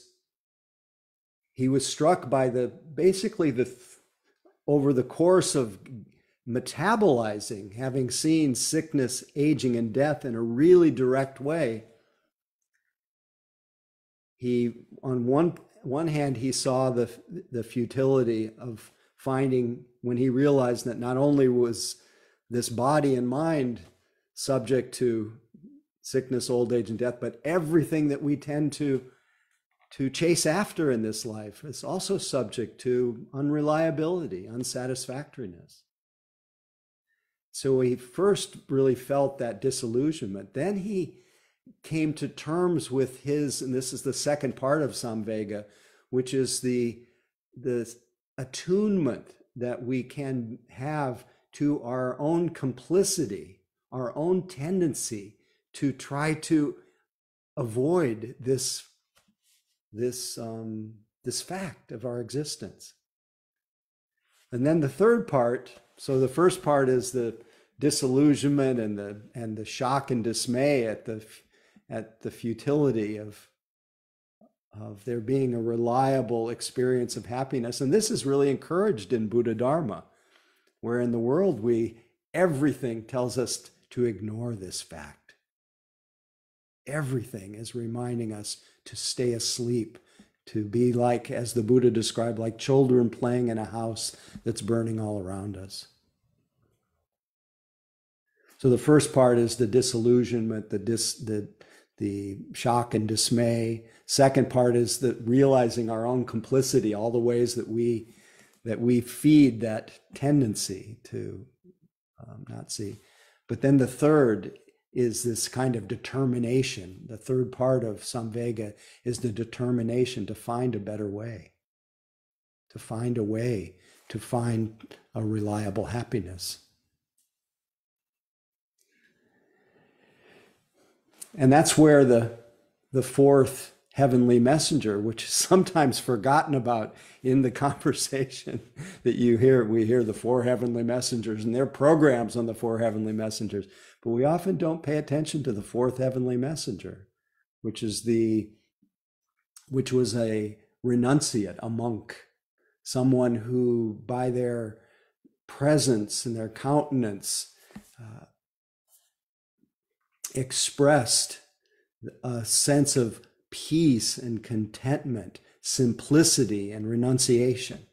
struck by over the course of metabolizing, having seen sickness, aging, and death in a really direct way. On one hand, he saw the futility of finding, when he realized that not only was this body and mind subject to sickness, old age, and death, but everything that we tend to chase after in this life is also subject to unreliability, unsatisfactoriness. So he first really felt that disillusionment. Then he came to terms with and this is the second part of samvega, which is the attunement that we can have to our own complicity, our own tendency to try to avoid this fact of our existence. And then the third part, so the first part is the disillusionment and the shock and dismay at the futility of there being a reliable experience of happiness. And this is really encouraged in Buddha Dharma, where in the world everything tells us to ignore this fact. Everything is reminding us to stay asleep, to be like, as the Buddha described, like children playing in a house that's burning all around us. So the first part is the disillusionment, the shock and dismay. Second part is the realizing our own complicity, all the ways that we feed that tendency to not see. But then the third is this kind of determination. The third part of Samvega is the determination to find a better way, to find a way to find a reliable happiness. And that's where the fourth heavenly messenger, which is sometimes forgotten about in the conversation that we hear the four heavenly messengers and their programs on the four heavenly messengers, but we often don't pay attention to the fourth heavenly messenger, which was a renunciate, a monk, someone who by their presence and their countenance expressed a sense of peace and contentment, simplicity and renunciation,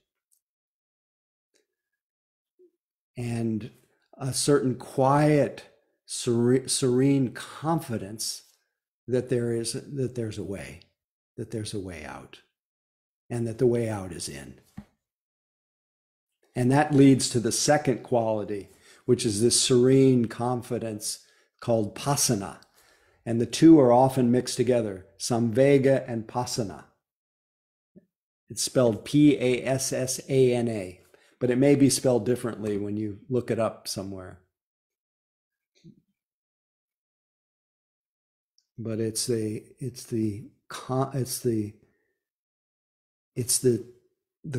and a certain quiet, serene confidence that there's a way, that there's a way out, and that the way out is in. And that leads to the second quality, which is this serene confidence called pasana. And the two are often mixed together, samvega and pasana. It's spelled P-A-S-S-A-N-A, but it may be spelled differently when you look it up somewhere. But it's the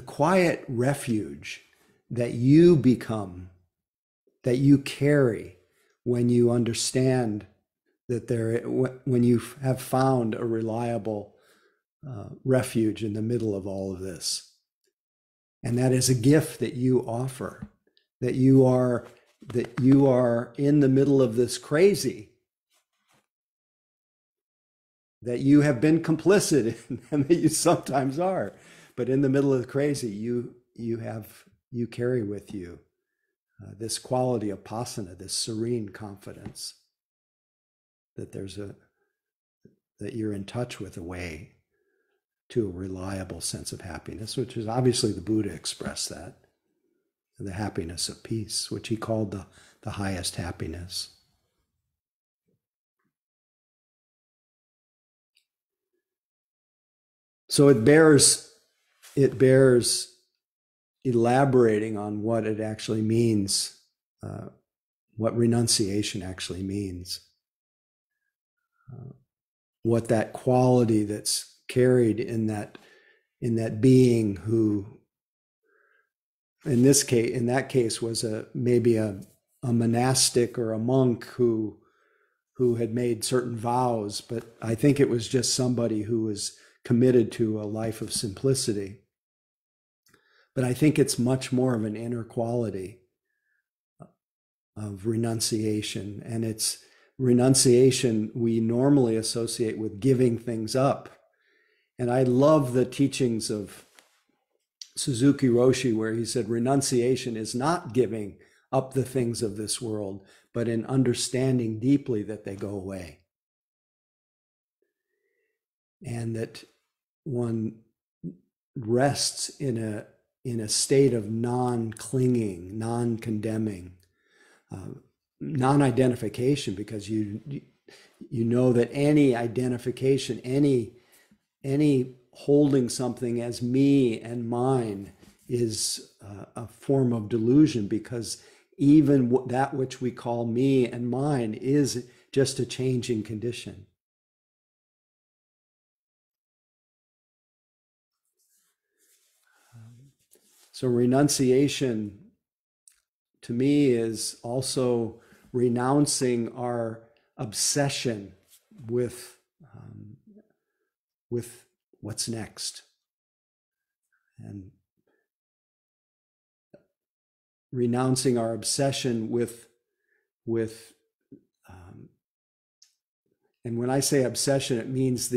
quiet refuge that you become, that you carry when you understand that when you have found a reliable refuge in the middle of all of this. And that is a gift that you offer, that you are in the middle of this crazy, that you have been complicit in, and that you sometimes are, but in the middle of the crazy, you carry with you this quality of pasana, this serene confidence that that you're in touch with a way to a reliable sense of happiness, which is obviously the Buddha expressed that, the happiness of peace, which he called the highest happiness. So it bears elaborating on what it actually means, what renunciation actually means, what that quality that's carried in that being who, in that case, was maybe a monastic or a monk who had made certain vows, but I think it was just somebody who was committed to a life of simplicity. But I think it's much more of an inner quality of renunciation. And it's renunciation we normally associate with giving things up. And I love the teachings of Suzuki Roshi, where he said renunciation is not giving up the things of this world, but in understanding deeply that they go away. And that one rests in a state of non-clinging, non-condemning, non-identification, because you know that any identification, any holding something as me and mine is a form of delusion, because even that which we call me and mine is just a changing condition. So renunciation to me is also renouncing our obsession with what's next, and renouncing our obsession with and when I say obsession, it means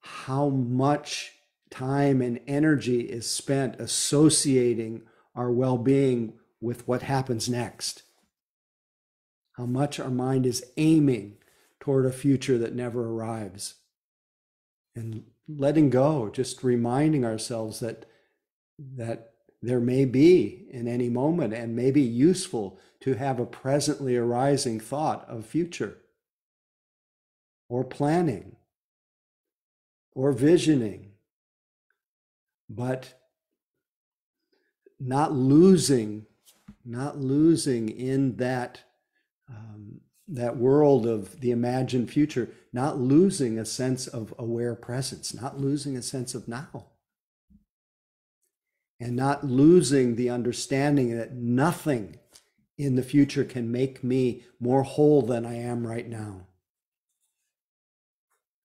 how much time and energy is spent associating our well-being with what happens next. How much our mind is aiming toward a future that never arrives. And letting go, just reminding ourselves that there may be in any moment, and may be useful to have a presently arising thought of future, or planning, or visioning, but not losing in that world of the imagined future, not losing a sense of aware presence, not losing a sense of now, and not losing the understanding that nothing in the future can make me more whole than I am right now.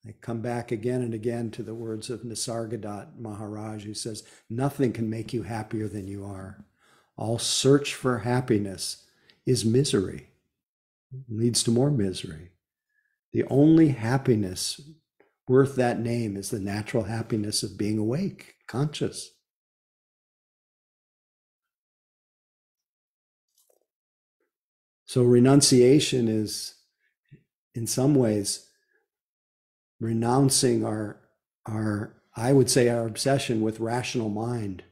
I come back again and again to the words of Nisargadatta Maharaj, who says, nothing can make you happier than you are. All search for happiness is misery, leads to more misery. The only happiness worth that name is the natural happiness of being awake, conscious. So renunciation is, in some ways, renouncing I would say our obsession with rational mind,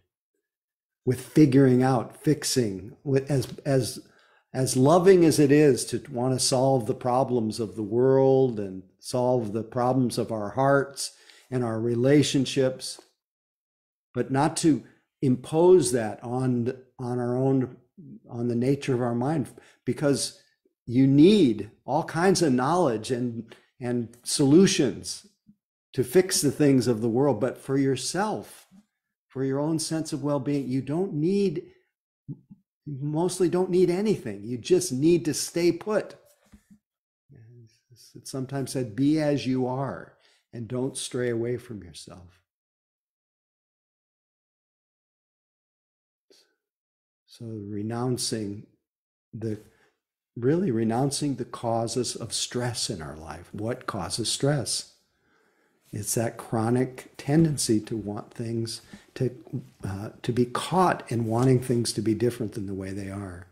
with figuring out, fixing, as loving as it is to want to solve the problems of the world and solve the problems of our hearts and our relationships, but not to impose that on the nature of our mind, because you need all kinds of knowledge and solutions to fix the things of the world. But for yourself, for your own sense of well-being, you mostly don't need anything. You just need to stay put. It's sometimes said, be as you are, and don't stray away from yourself. So renouncing the causes of stress in our life. What causes stress? It's that chronic tendency to want things to be caught in wanting things to be different than the way they are,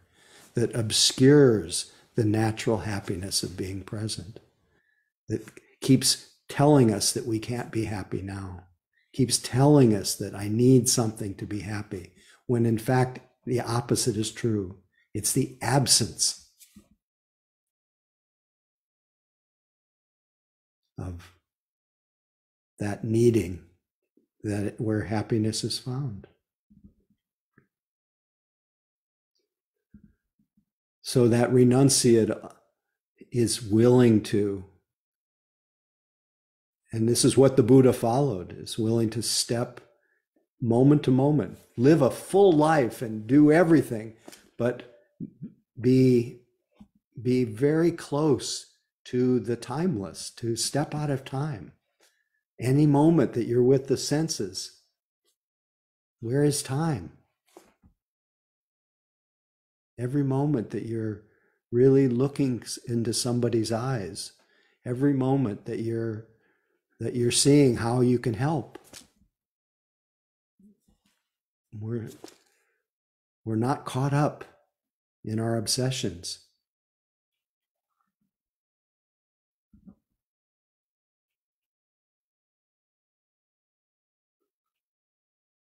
that obscures the natural happiness of being present, that keeps telling us that we can't be happy now, keeps telling us that I need something to be happy, when in fact the opposite is true. It's the absence of that needing, where happiness is found. So that renunciate is willing to, and this is what the Buddha followed, is willing to step moment to moment, live a full life and do everything, but be very close to the timeless, to step out of time. Any moment that you're with the senses, where is time? Every moment that you're really looking into somebody's eyes, every moment that you're seeing how you can help. We're not caught up in our obsessions.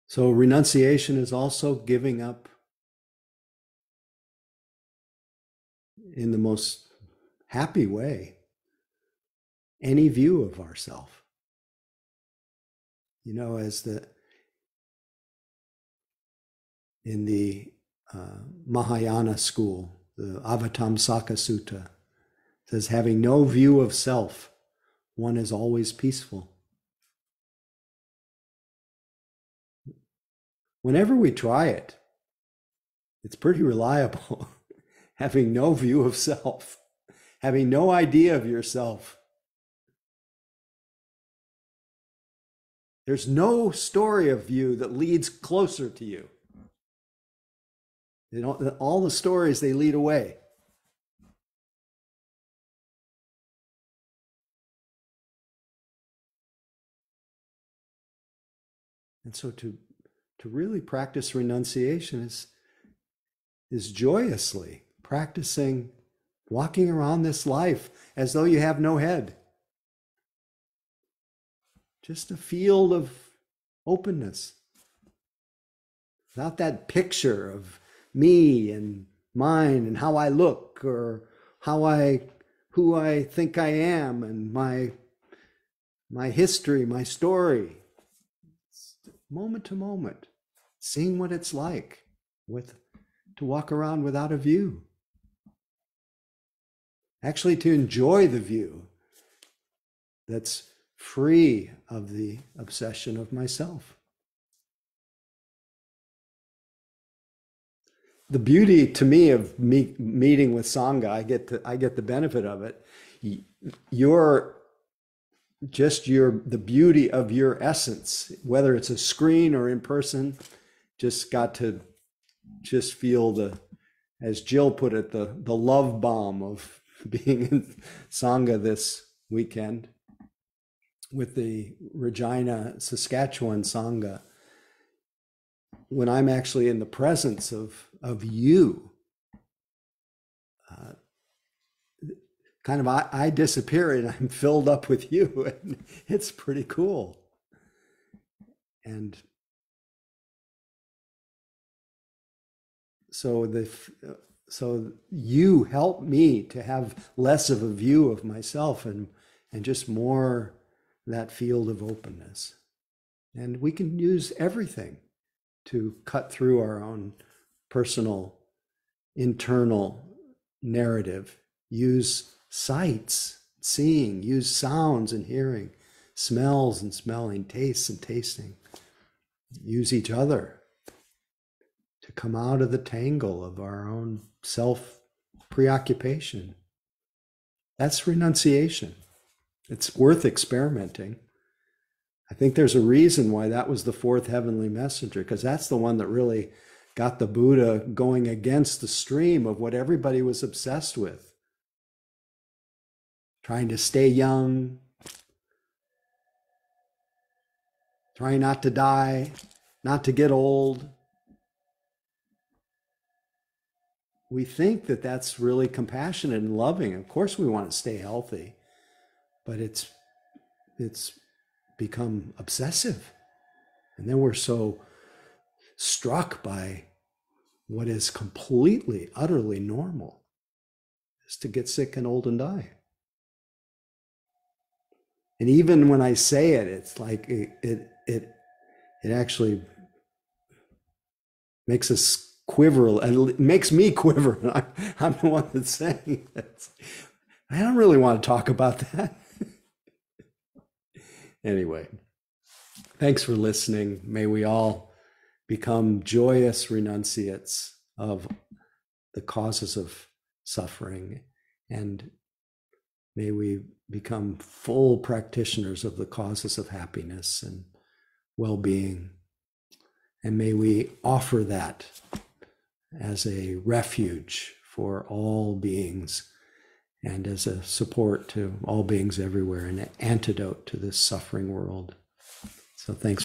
So renunciation is also giving up, in the most happy way, any view of ourself. You know, in the Mahayana school, the Avatamsaka Sutta says, having no view of self, one is always peaceful. Whenever we try it, it's pretty reliable. Having no view of self, having no idea of yourself. There's no story of you that leads closer to you. You know, all the stories, they lead away. And so to really practice renunciation is joyously practicing walking around this life as though you have no head. Just a field of openness. Without that picture of me and mine and how I look or who I think I am and my history, my story. Moment to moment, seeing what it's like to walk around without a view. Actually, to enjoy the view that's free of the obsession of myself. The beauty to me of meeting with Sangha, I get the benefit of it. The beauty of your essence, whether it's a screen or in person, just got to just feel as Jill put it, the love bomb of being in Sangha this weekend with the Regina, Saskatchewan Sangha. When I'm actually in the presence of you, kind of I disappear and I'm filled up with you, and it's pretty cool. And so you help me to have less of a view of myself and just more that field of openness. And we can use everything to cut through our own personal, internal narrative. Use sights, seeing, use sounds and hearing, smells and smelling, tastes and tasting. Use each other to come out of the tangle of our own self-preoccupation. That's renunciation. It's worth experimenting. I think there's a reason why that was the fourth heavenly messenger, because that's the one that really got the Buddha going against the stream of what everybody was obsessed with. Trying to stay young, trying not to die, not to get old. We think that that's really compassionate and loving. Of course we want to stay healthy, but it's become obsessive. And then we're so struck by what is completely, utterly normal, is to get sick and old and die. And even when I say it, it's like it actually makes us quiver, and it makes me quiver. I'm the one that's saying it. I don't really want to talk about that. Anyway, thanks for listening. May we all become joyous renunciates of the causes of suffering, and may we become full practitioners of the causes of happiness and well-being. And may we offer that as a refuge for all beings and as a support to all beings everywhere, an antidote to this suffering world. So thanks.